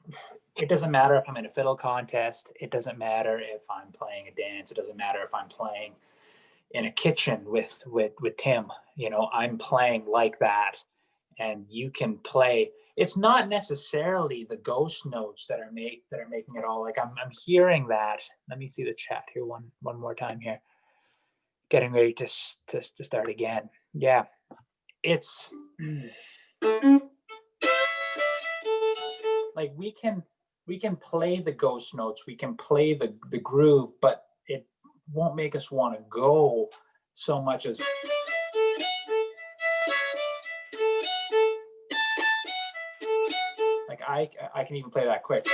doesn't matter if I'm in a fiddle contest. It doesn't matter if I'm playing a dance. It doesn't matter if I'm playing in a kitchen with Tim. I'm playing like that, and you can play. It's not necessarily the ghost notes that are making it all. Like I'm hearing that. Let me see the chat here one more time here. Getting ready to start again. Yeah, it's like we can play the ghost notes, we can play the groove, but it won't make us want to go so much as like I can even play that quick.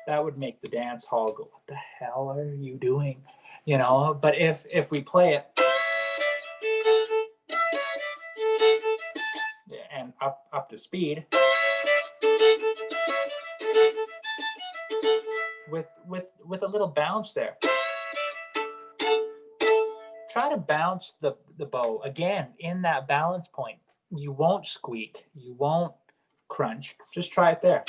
That would make the dance hall go, what the hell are you doing? But if we play it and up the speed with a little bounce there. Try to bounce the bow again in that balance point. You won't squeak, you won't crunch. Just try it there.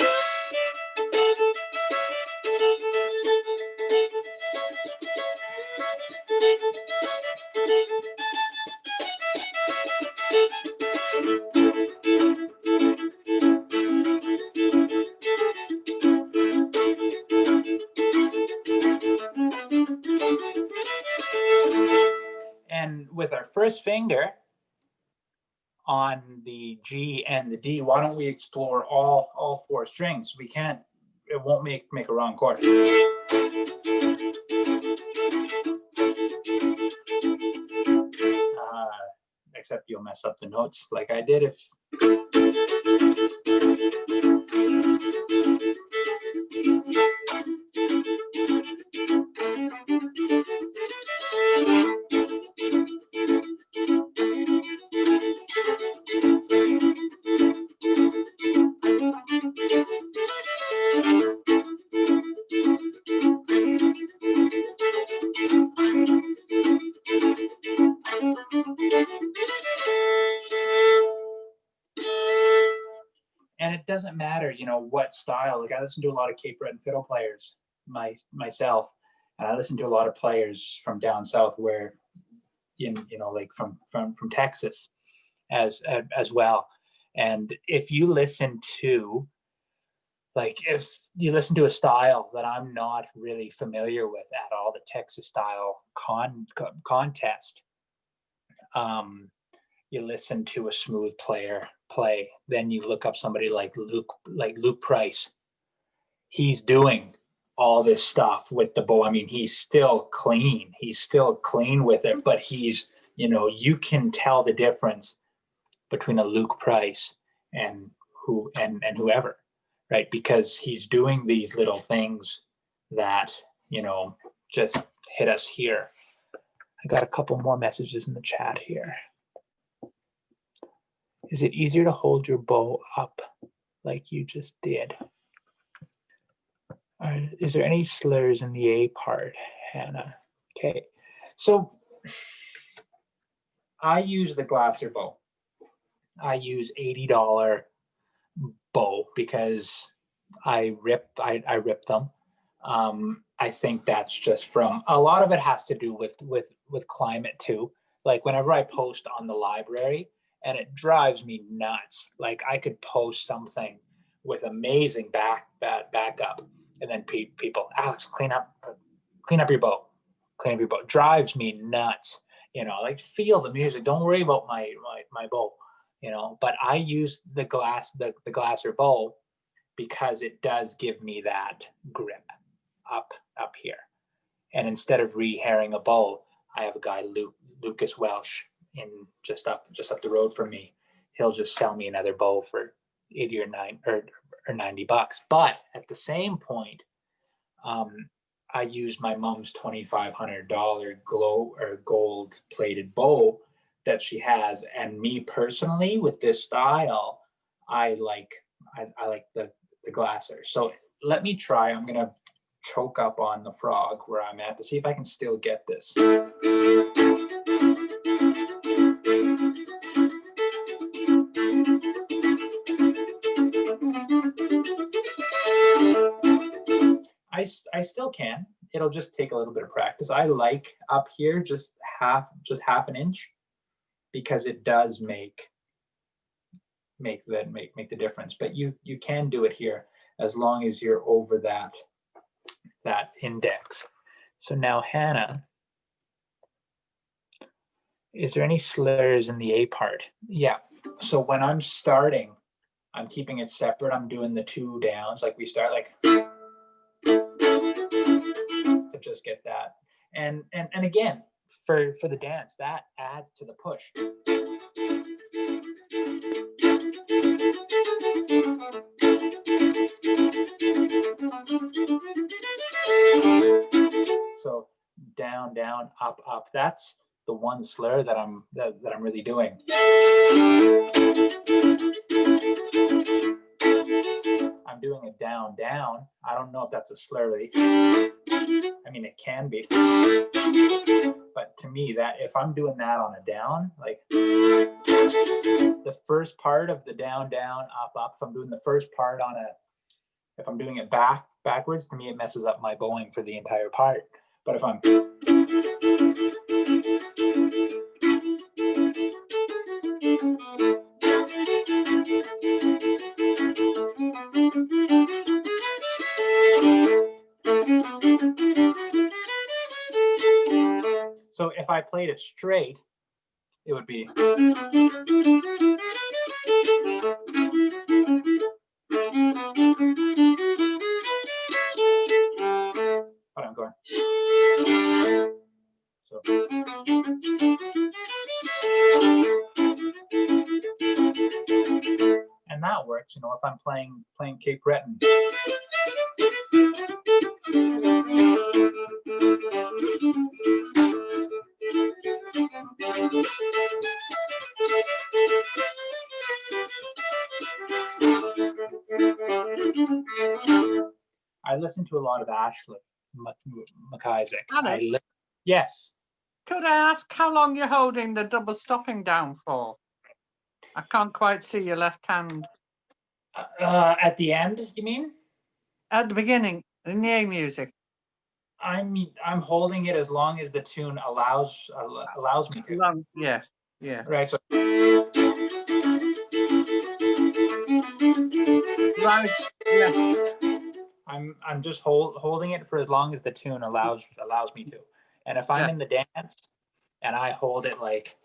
And with our first finger on the G and the D, why don't we explore all four strings? We can't, it won't make a wrong chord. Except you'll mess up the notes like I did if. And it doesn't matter, what style. Like I listen to a lot of Cape Breton fiddle players myself, and I listen to a lot of players from down south where, like from Texas as well. And if you listen to, if you listen to a style that I'm not really familiar with at all, the Texas style contest, you listen to a smooth player play, then you look up somebody like Luke Price. He's doing all this stuff with the bow. I mean, he's still clean with it, but he's, you can tell the difference between a Luke Price and whoever, right? Because he's doing these little things that, just hit us here. I got a couple more messages in the chat here. Is it easier to hold your bow up like you just did? Is there any slurs in the A part, Hannah? Okay, so I use the Glasser bow. I use $80 bow because I rip them. I think that's just from, a lot of it has to do with climate too. Like whenever I post on the library, and it drives me nuts. Like I could post something with amazing backup, and then people, Alex, clean up your bow, drives me nuts. Like feel the music. Don't worry about my bow. But I use the Glasser bow because it does give me that grip up here. And instead of re-hairing a bow, I have a guy, Lucas Welsh, in just up the road from me, he'll just sell me another bow for 80 or $90. But at the same point, I used my mom's $2,500 gold plated bow that she has, and me personally with this style, I like the glasser. So let me try. I'm gonna choke up on the frog where I'm at to see if I can still get this. I still can. It'll just take a little bit of practice. I like up here just half an inch, because it does make the difference. But you can do it here as long as you're over that index. So now, Hannah, is there any slurs in the A part? Yeah. So when I'm starting, I'm keeping it separate. I'm doing the 2 downs, like we start like to just get that. And again, for the dance, that adds to the push. So down, down, up, up. That's the one slur that I'm really doing. I'm doing a down, down. I don't know if that's a slur. I mean, it can be. But to me, that if I'm doing that on a down, like the first part of the down, down, up, up, if I'm doing the first part on if I'm doing it backwards, to me, it messes up my bowing for the entire part. But if I'm so if I played it straight, it would be. But I'm going. So. And that works, if I'm playing Cape Breton. I listen to a lot of Ashley McIsaac. Yes. Could I ask how long you're holding the double stopping down for? I can't quite see your left hand. At the end, you mean? At the beginning, in the A music. I'm holding it as long as the tune allows me to. Yes. Yeah. Right. So. Right. Yeah. I'm just holding it for as long as the tune allows me to. And if I'm in the dance and I hold it like,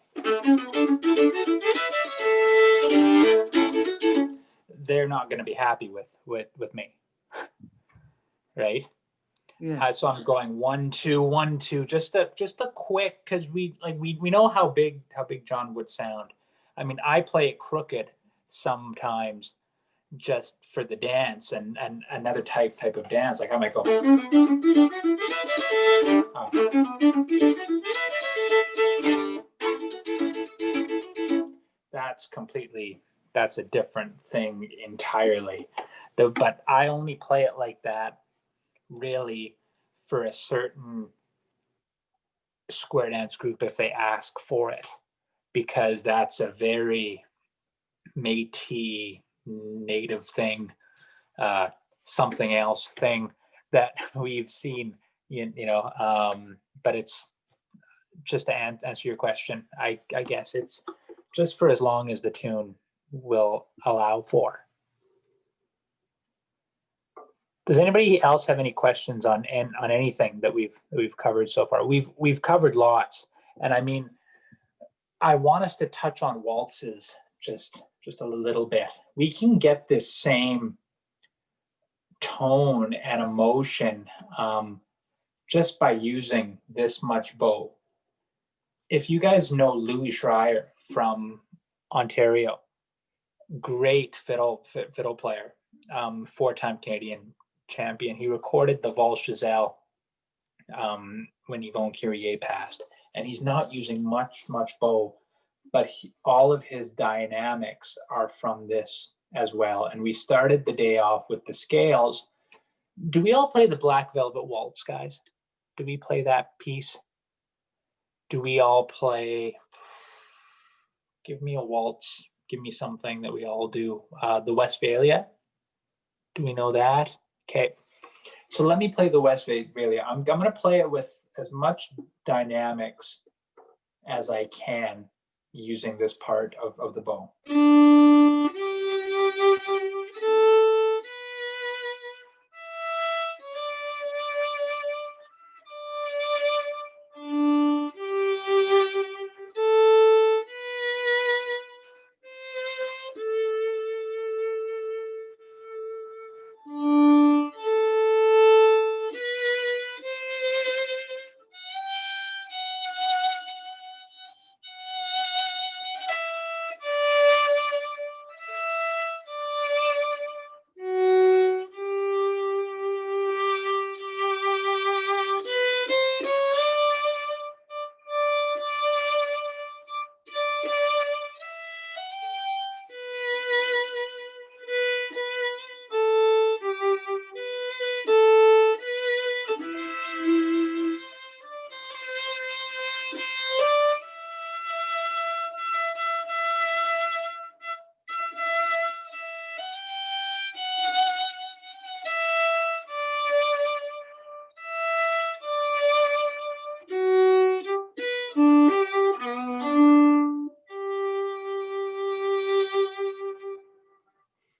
they're not going to be happy with me, right? Yeah. So I'm going 1 2 1 2, just a quick, because we know how big John would sound. I mean, I play it crooked sometimes just for the dance and another type of dance. Like I might go. That's a different thing entirely. But I only play it like that really for a certain square dance group if they ask for it, because that's a very Métis native thing, something else thing that we've seen, but it's just to answer your question, I guess it's just for as long as the tune will allow for. Does anybody else have any questions on anything that we've covered so far? We've covered lots, and I mean, I want us to touch on waltzes just a little bit. We can get this same tone and emotion just by using this much bow. if you guys know Louis Schreier from Ontario, great fiddle player, 4-time Canadian champion. He recorded the Valse Giselle when Yvon Curie passed, and he's not using much bow, but all of his dynamics are from this as well. And we started the day off with the scales. Do we all play the Black Velvet Waltz, guys? Do we play that piece? Do we all play? Give me a waltz. Give me something that we all do. The Westphalia. Do we know that? Okay. So let me play the Westphalia. I'm going to play it with as much dynamics as I can using this part of the bow.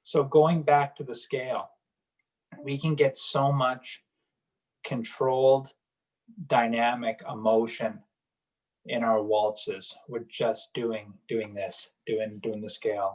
So going back to the scale, we can get so much controlled dynamic emotion in our waltzes. We're just doing this, doing the scale.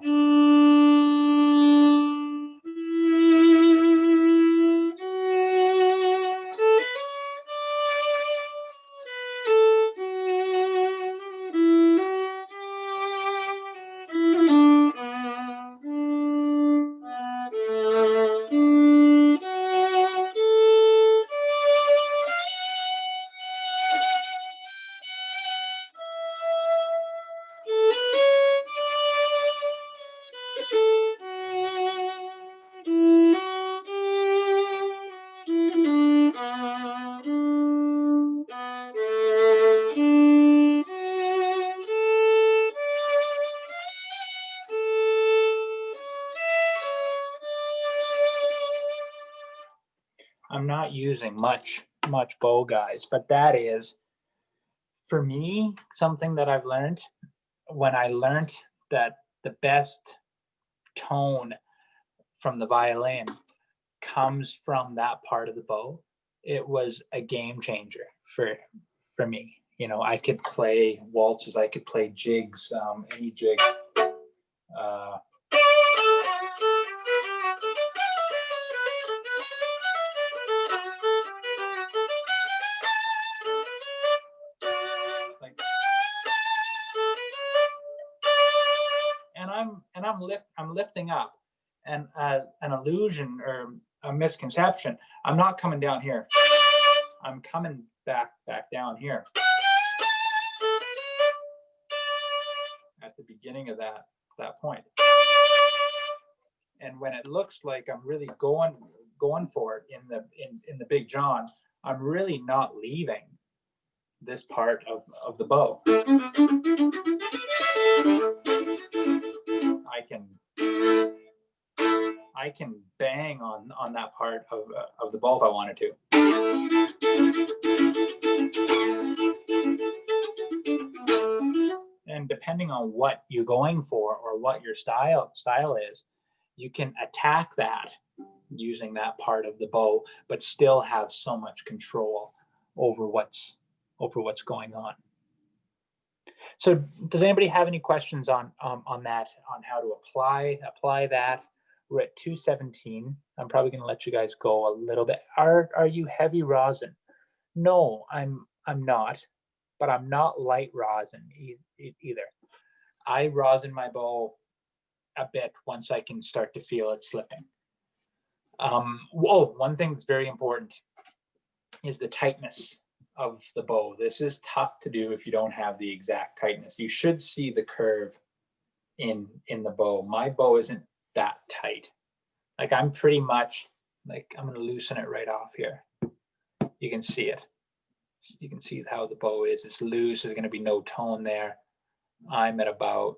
I'm not using much bow, guys, but that is, for me, something that I've learned when I learned that the best tone from the violin comes from that part of the bow. It was a game changer for me. You know, I could play waltzes, I could play jigs, any jig. I'm lifting up, and an illusion or a misconception. I'm not coming down here. I'm coming back down here at the beginning of that point. And when it looks like I'm really going for it in the Big John, I'm really not leaving this part of the bow. I can bang on that part of the bow if I wanted to. And depending on what you're going for or what your style is, you can attack that using that part of the bow, but still have so much control over what's going on. So does anybody have any questions on that, on how to apply that? We're at 2:17. I'm probably going to let you guys go a little bit. Are you heavy rosin? No, I'm not. but I'm not light rosin either. I rosin my bow a bit once I can start to feel it slipping. One thing that's very important is the tightness of the bow. This is tough to do if you don't have the exact tightness. You should see the curve in the bow. My bow isn't that tight. Like I'm pretty much like, I'm gonna loosen it right off here. You can see it. You can see how the bow is. It's loose. There's gonna be no tone there. I'm at about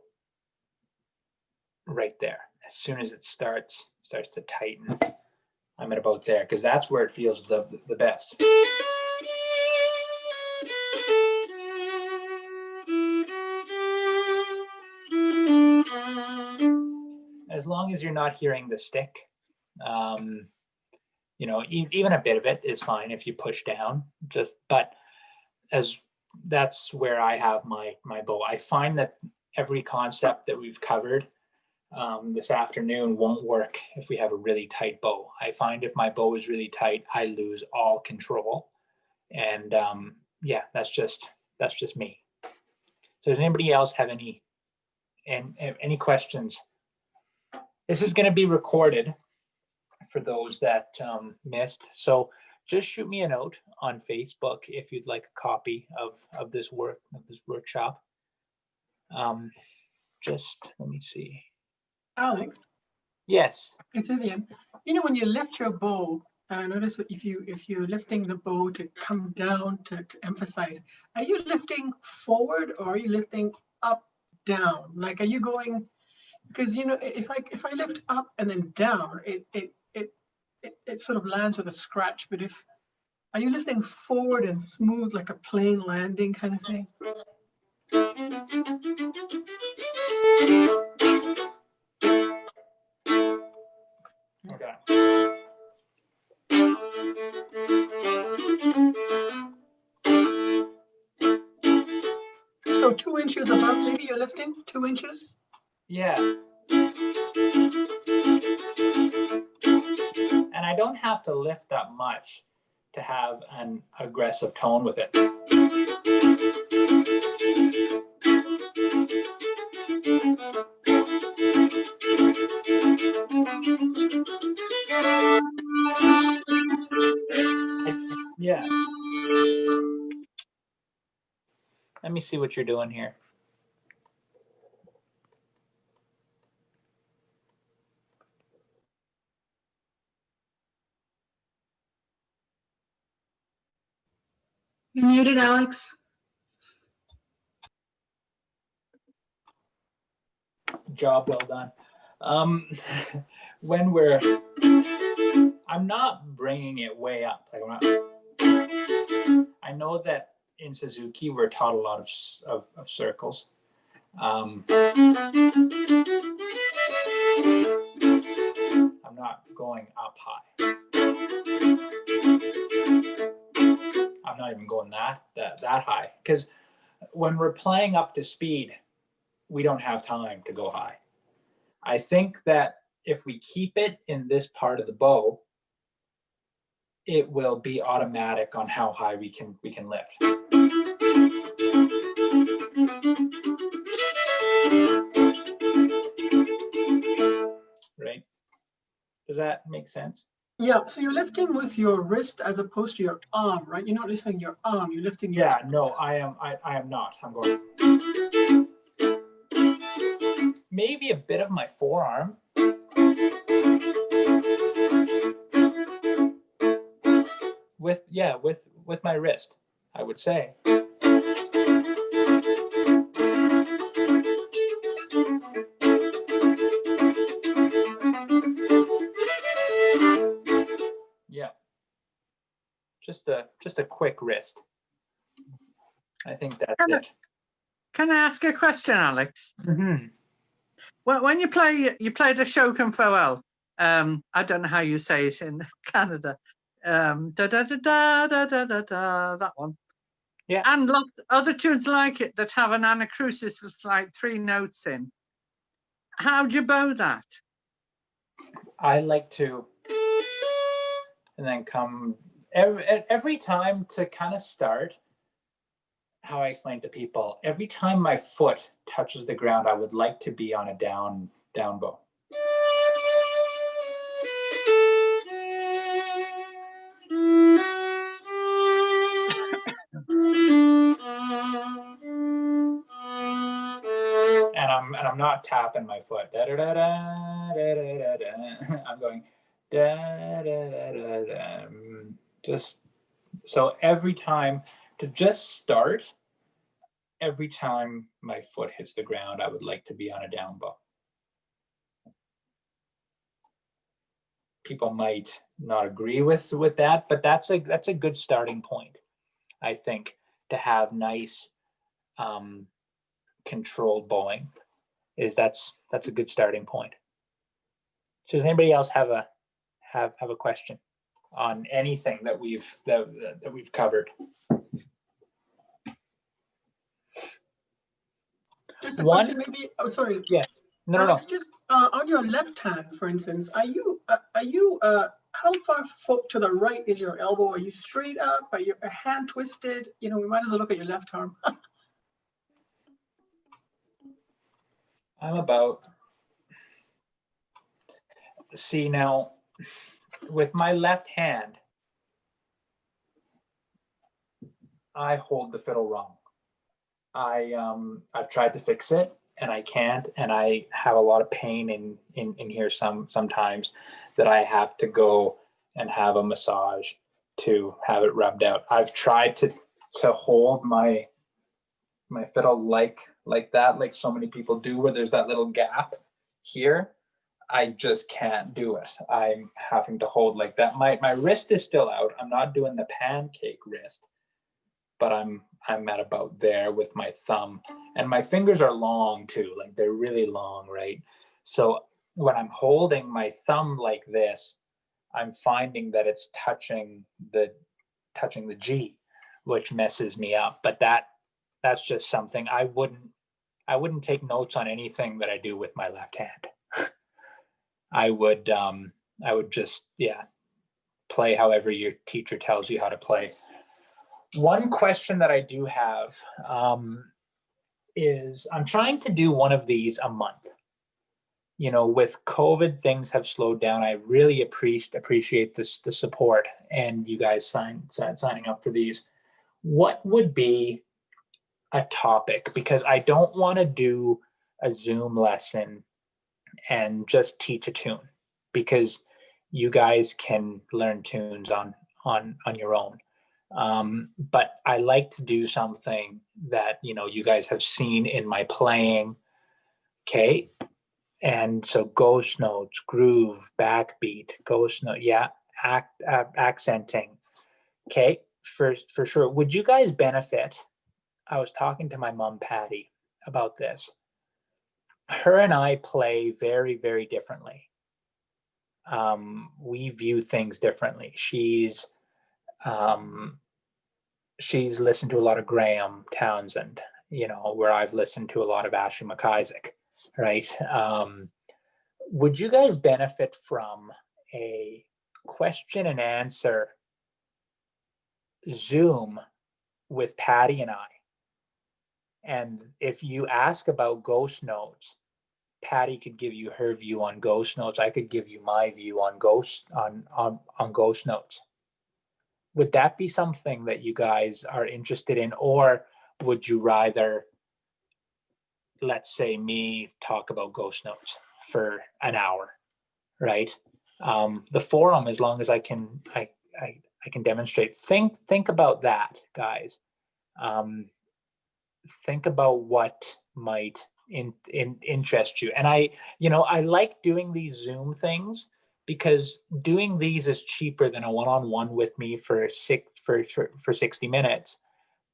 right there. As soon as it starts to tighten, I'm at about there, because that's where it feels the best. As long as you're not hearing the stick, you know, even a bit of it is fine if you push down. But that's where I have my bow. I find that every concept that we've covered this afternoon won't work if we have a really tight bow. I find if my bow is really tight, I lose all control. And yeah, that's just me. So does anybody else have any questions? This is going to be recorded for those that missed. So just shoot me a note on Facebook if you'd like a copy of this workshop. Just let me see. Alex. Yes. It's Vivian. You know, when you lift your bow, notice if you're lifting the bow to come down to emphasize, are you lifting forward or are you lifting up, down? Like, are you going? Because you know, if I lift up and then down, it sort of lands with a scratch. But are you lifting forward and smooth like a plane landing kind of thing? Okay. So 2 inches above, maybe you're lifting 2 inches? Yeah. And I don't have to lift up much to have an aggressive tone with it. Yeah. Let me see what you're doing here. You're muted, Alex. Job well done. I'm not bringing it way up. Like I know that in Suzuki we're taught a lot of circles. I'm not going up high. I'm not even going that high, because when we're playing up to speed, we don't have time to go high. I think that if we keep it in this part of the bow, it will be automatic on how high we can lift. Right? Does that make sense? Yeah, so you're lifting with your wrist as opposed to your arm, right? You're not lifting your arm, you're lifting your... Yeah, no, I am not. I'm going... Maybe a bit of my forearm. With my wrist, I would say. Yeah. Just a quick wrist. I think that's it. Can I ask a question, Alex? Mm-hmm. Well, when you play the Shokan Farewell, I don't know how you say it in Canada. Da da da da da da da da, that one. Yeah. And lots other tunes like it that have an anacrusis with like 3 notes in. How do you bow that? I like to, and then come every time to kind of start. how I explain to people, every time my foot touches the ground, I would like to be on a down bow. And I'm not tapping my foot. Da, da, da, da, da, da, da. I'm going da, da, da, da, da. Just so every time to just start, every time my foot hits the ground, I would like to be on a down bow. People might not agree with that, but that's a good starting point, I think, to have nice controlled bowing. That's a good starting point. So does anybody else have a question on anything that we've covered? Just a question, maybe. Oh, sorry. Yeah. No, Alex, just on your left hand, for instance, are you how far to the right is your elbow? Are you straight up? Are your hand twisted? You know, we might as well look at your left arm. I'm about. See, now with my left hand, I hold the fiddle wrong. I've tried to fix it and I can't, and I have a lot of pain in here sometimes that I have to go and have a massage to have it rubbed out. I've tried to hold my fiddle like that, like so many people do, where there's that little gap here. I just can't do it. I'm having to hold like that. My wrist is still out. I'm not doing the pancake wrist, but I'm at about there with my thumb, and my fingers are long too. Like they're really long, right? So when I'm holding my thumb like this, I'm finding that it's touching the G, which messes me up. But that's just something I wouldn't take notes on anything that I do with my left hand. I would just, play however your teacher tells you how to play. One question that I do have is I'm trying to do one of these a month. You know, with COVID, things have slowed down. I really appreciate the support and you guys signing up for these. What would be a topic? Because I don't want to do a Zoom lesson and just teach a tune, because you guys can learn tunes on your own. But I like to do something that, you know, you guys have seen in my playing. Okay. And so ghost notes, groove, backbeat, ghost note. Yeah. Accenting. Okay. For sure. Would you guys benefit? I was talking to my mom, Patti, about this. Her and I play very, very differently. We view things differently. She's listened to a lot of Graham Townsend, you know, where I've listened to a lot of Ashley McIsaac, right? Would you guys benefit from a question and answer Zoom with Patti and I? And if you ask about ghost notes, Patti could give you her view on ghost notes. I could give you my view on ghost notes. Would that be something that you guys are interested in, or would you rather, let's say, me talk about ghost notes for an hour, right? The forum, as long as I can demonstrate. Think about that, guys. Think about what might interest you. And I like doing these Zoom things, because doing these is cheaper than a one-on-one with me for 60 minutes,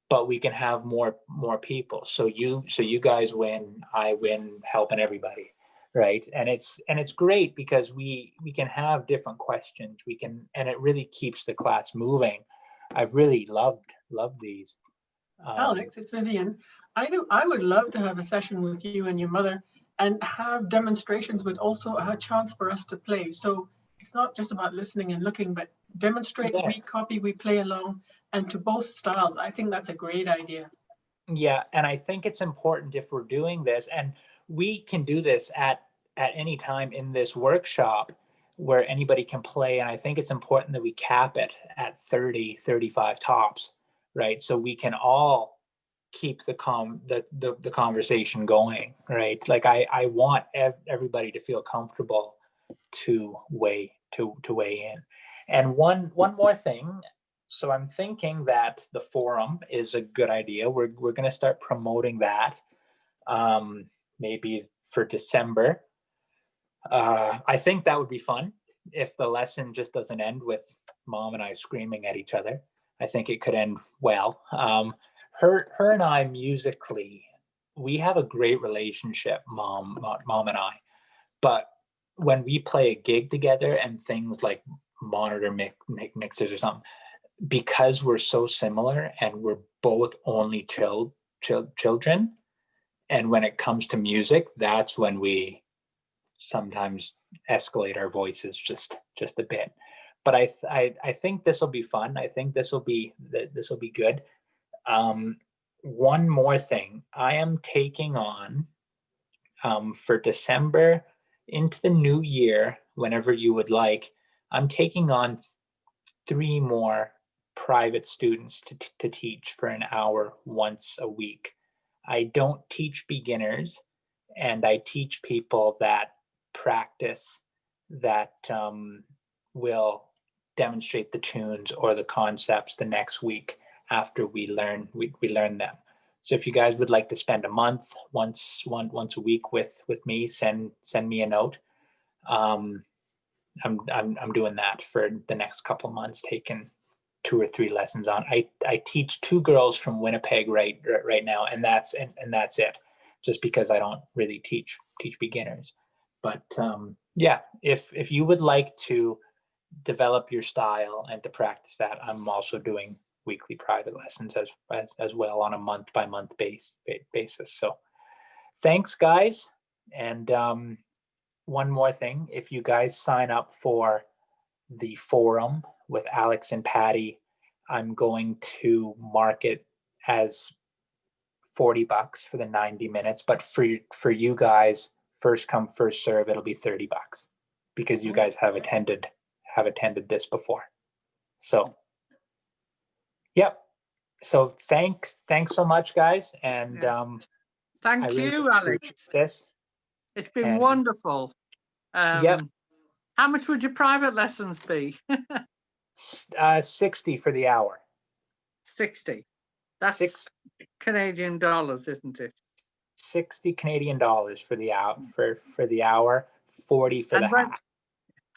but we can have more people. So you guys win, I win, helping everybody, right? And it's great because we can have different questions. And it really keeps the class moving. I've really loved these. Alex, it's Vivian. I would love to have a session with you and your mother and have demonstrations, but also a chance for us to play. So it's not just about listening and looking, but demonstrate, we copy, we play along, and to both styles. I think that's a great idea. Yeah, and I think it's important if we're doing this, and we can do this at any time in this workshop where anybody can play. And I think it's important that we cap it at 30, 35 tops, right? So we can all keep the conversation going, right? Like I want everybody to feel comfortable to weigh in. And one more thing. So I'm thinking that the forum is a good idea. We're going to start promoting that, maybe for December. I think that would be fun if the lesson just doesn't end with Mom and I screaming at each other. I think it could end well. Her and I musically, we have a great relationship, Mom and I. But when we play a gig together and things like monitor mixes or something, because we're so similar and we're both only children, and when it comes to music, that's when we sometimes escalate our voices just a bit. But I think this will be fun. I think this will be good. One more thing, I am taking on, for December into the new year, whenever you would like, I'm taking on 3 more private students to teach for an hour once a week. I don't teach beginners, and I teach people that practice, that will demonstrate the tunes or the concepts the next week after we learn them. So if you guys would like to spend a month once a week with me, send me a note. I'm doing that for the next couple months, taking 2 or 3 lessons on. I teach 2 girls from Winnipeg right now, and that's it. Just because I don't really teach beginners. But yeah, if you would like to develop your style and to practice that, I'm also doing weekly private lessons as well on a month by month basis. So thanks, guys. And one more thing, if you guys sign up for the forum with Alex and Patti, I'm going to mark it as $40 for the 90 minutes, but for you guys, first come first serve, it'll be $30 because you guys have attended this before. So yep. So thanks so much, guys. And thank you, Alex. This. It's been wonderful. Yep. How much would your private lessons be? 60 for the hour. 60. That's Canadian dollars, isn't it? 60 Canadian dollars for the hour, for the hour, 40 for the half.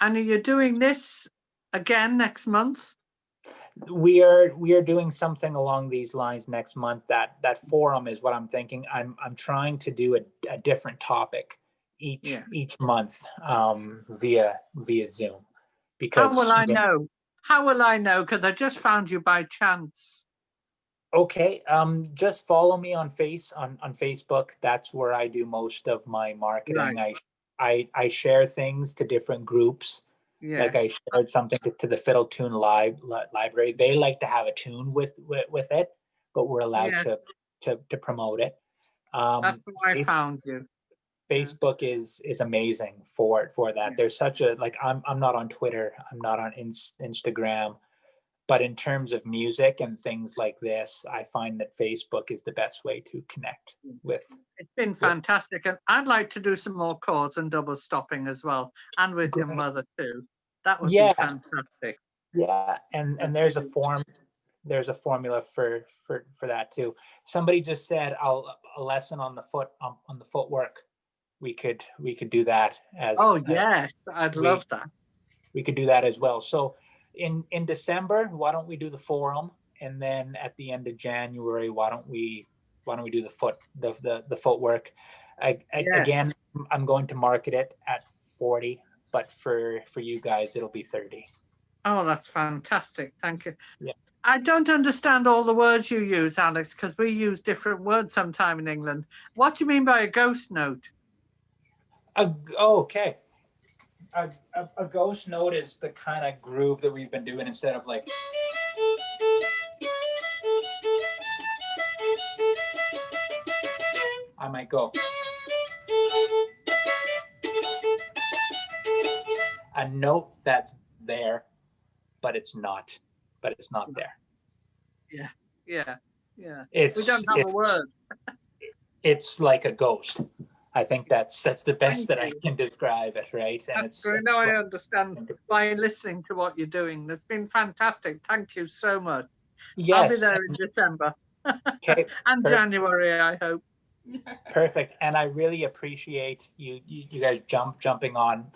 And are you doing this again next month? We are doing something along these lines next month. That forum is what I'm thinking. I'm trying to do a different topic each month, via Zoom. Because how will I know? How will I know? Because I just found you by chance. Okay, just follow me on Facebook. That's where I do most of my marketing. Right. I share things to different groups. Yes. Like I shared something to the Fiddle Tune Library. They like to have a tune with it, but we're allowed to promote it. That's why I found you. Facebook is amazing for that. Yeah. There's such a, like, I'm not on Twitter. I'm not on Instagram. But in terms of music and things like this, I find that Facebook is the best way to connect with. It's been fantastic. And I'd like to do some more chords and double stopping as well. And with your mother too. That would be fantastic. Yeah. And there's a formula for that too. Somebody just said a lesson on the footwork. We could do that as. Oh yes, I'd love that. We could do that as well. So in December, why don't we do the forum, and then at the end of January, why don't we do the footwork? Again, I'm going to market it at 40, but for you guys, it'll be 30. Oh, that's fantastic! Thank you. Yeah. I don't understand all the words you use, Alex, because we use different words sometime in England. What do you mean by a ghost note? Okay. A ghost note is the kind of groove that we've been doing instead of like. I might go. A note that's there, but it's not there. Yeah, yeah, yeah. It's We don't have a word. It's like a ghost. I think that's the best Thank that I you. can describe it, right? And That's great. Now I understand by listening to what you're doing. That's been fantastic. Thank you so much. I'll be yes. there in December Okay. and January, I hope. Perfect. And I really appreciate you guys jumping on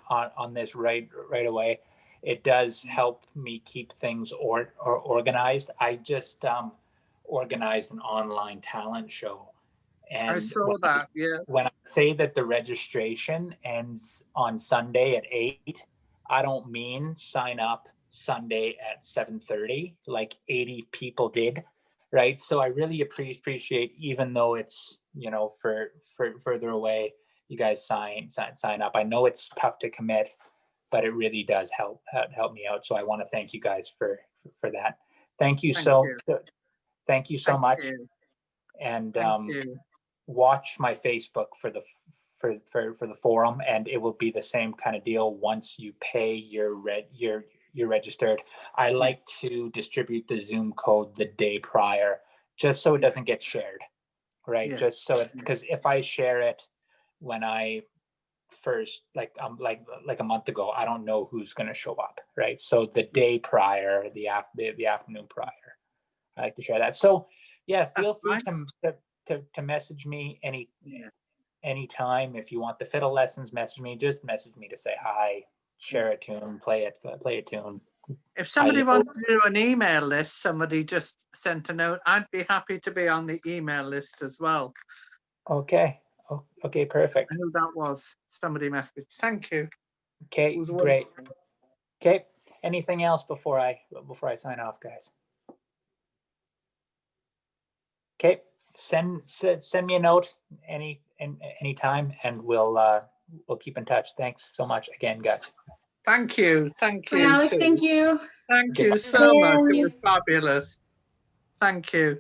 this right away. It does help me keep things or organized. I just organized an online talent show. And I saw that, yeah. when I say that the registration ends on Sunday at 8, I don't mean sign up Sunday at 7:30 like 80 people did, right? So I really appreciate, even though it's, you know, for further away, you guys sign up. I know it's tough to commit, but it really does help me out. So I want to thank you guys for that. Thank you so Thank much. you. And Thank you. watch my Facebook for the forum, and it will be the same kind of deal once you pay you're registered. I like to distribute the Zoom code the day prior, just so it doesn't get shared, right? Yeah. Just so because if I share it when I first like a month ago, I don't know who's going to show up, right? So the day prior, the afternoon prior, I like to share that. So yeah, feel free to message me anytime. If you want the fiddle lessons, message me. Just message me to say hi, share a tune, play a tune. If somebody wants to do an email list, somebody just sent a note. I'd be happy to be on the email list as well. Okay. Okay, perfect. I knew that was somebody messaged. Thank you. Okay, great. Okay. Anything else before I sign off, guys? Okay. Send me a note anytime, and we'll keep in touch. Thanks so much again, guys. Thank you. Thank you. Alex, thank you. Thank you so much. It was fabulous. Thank you.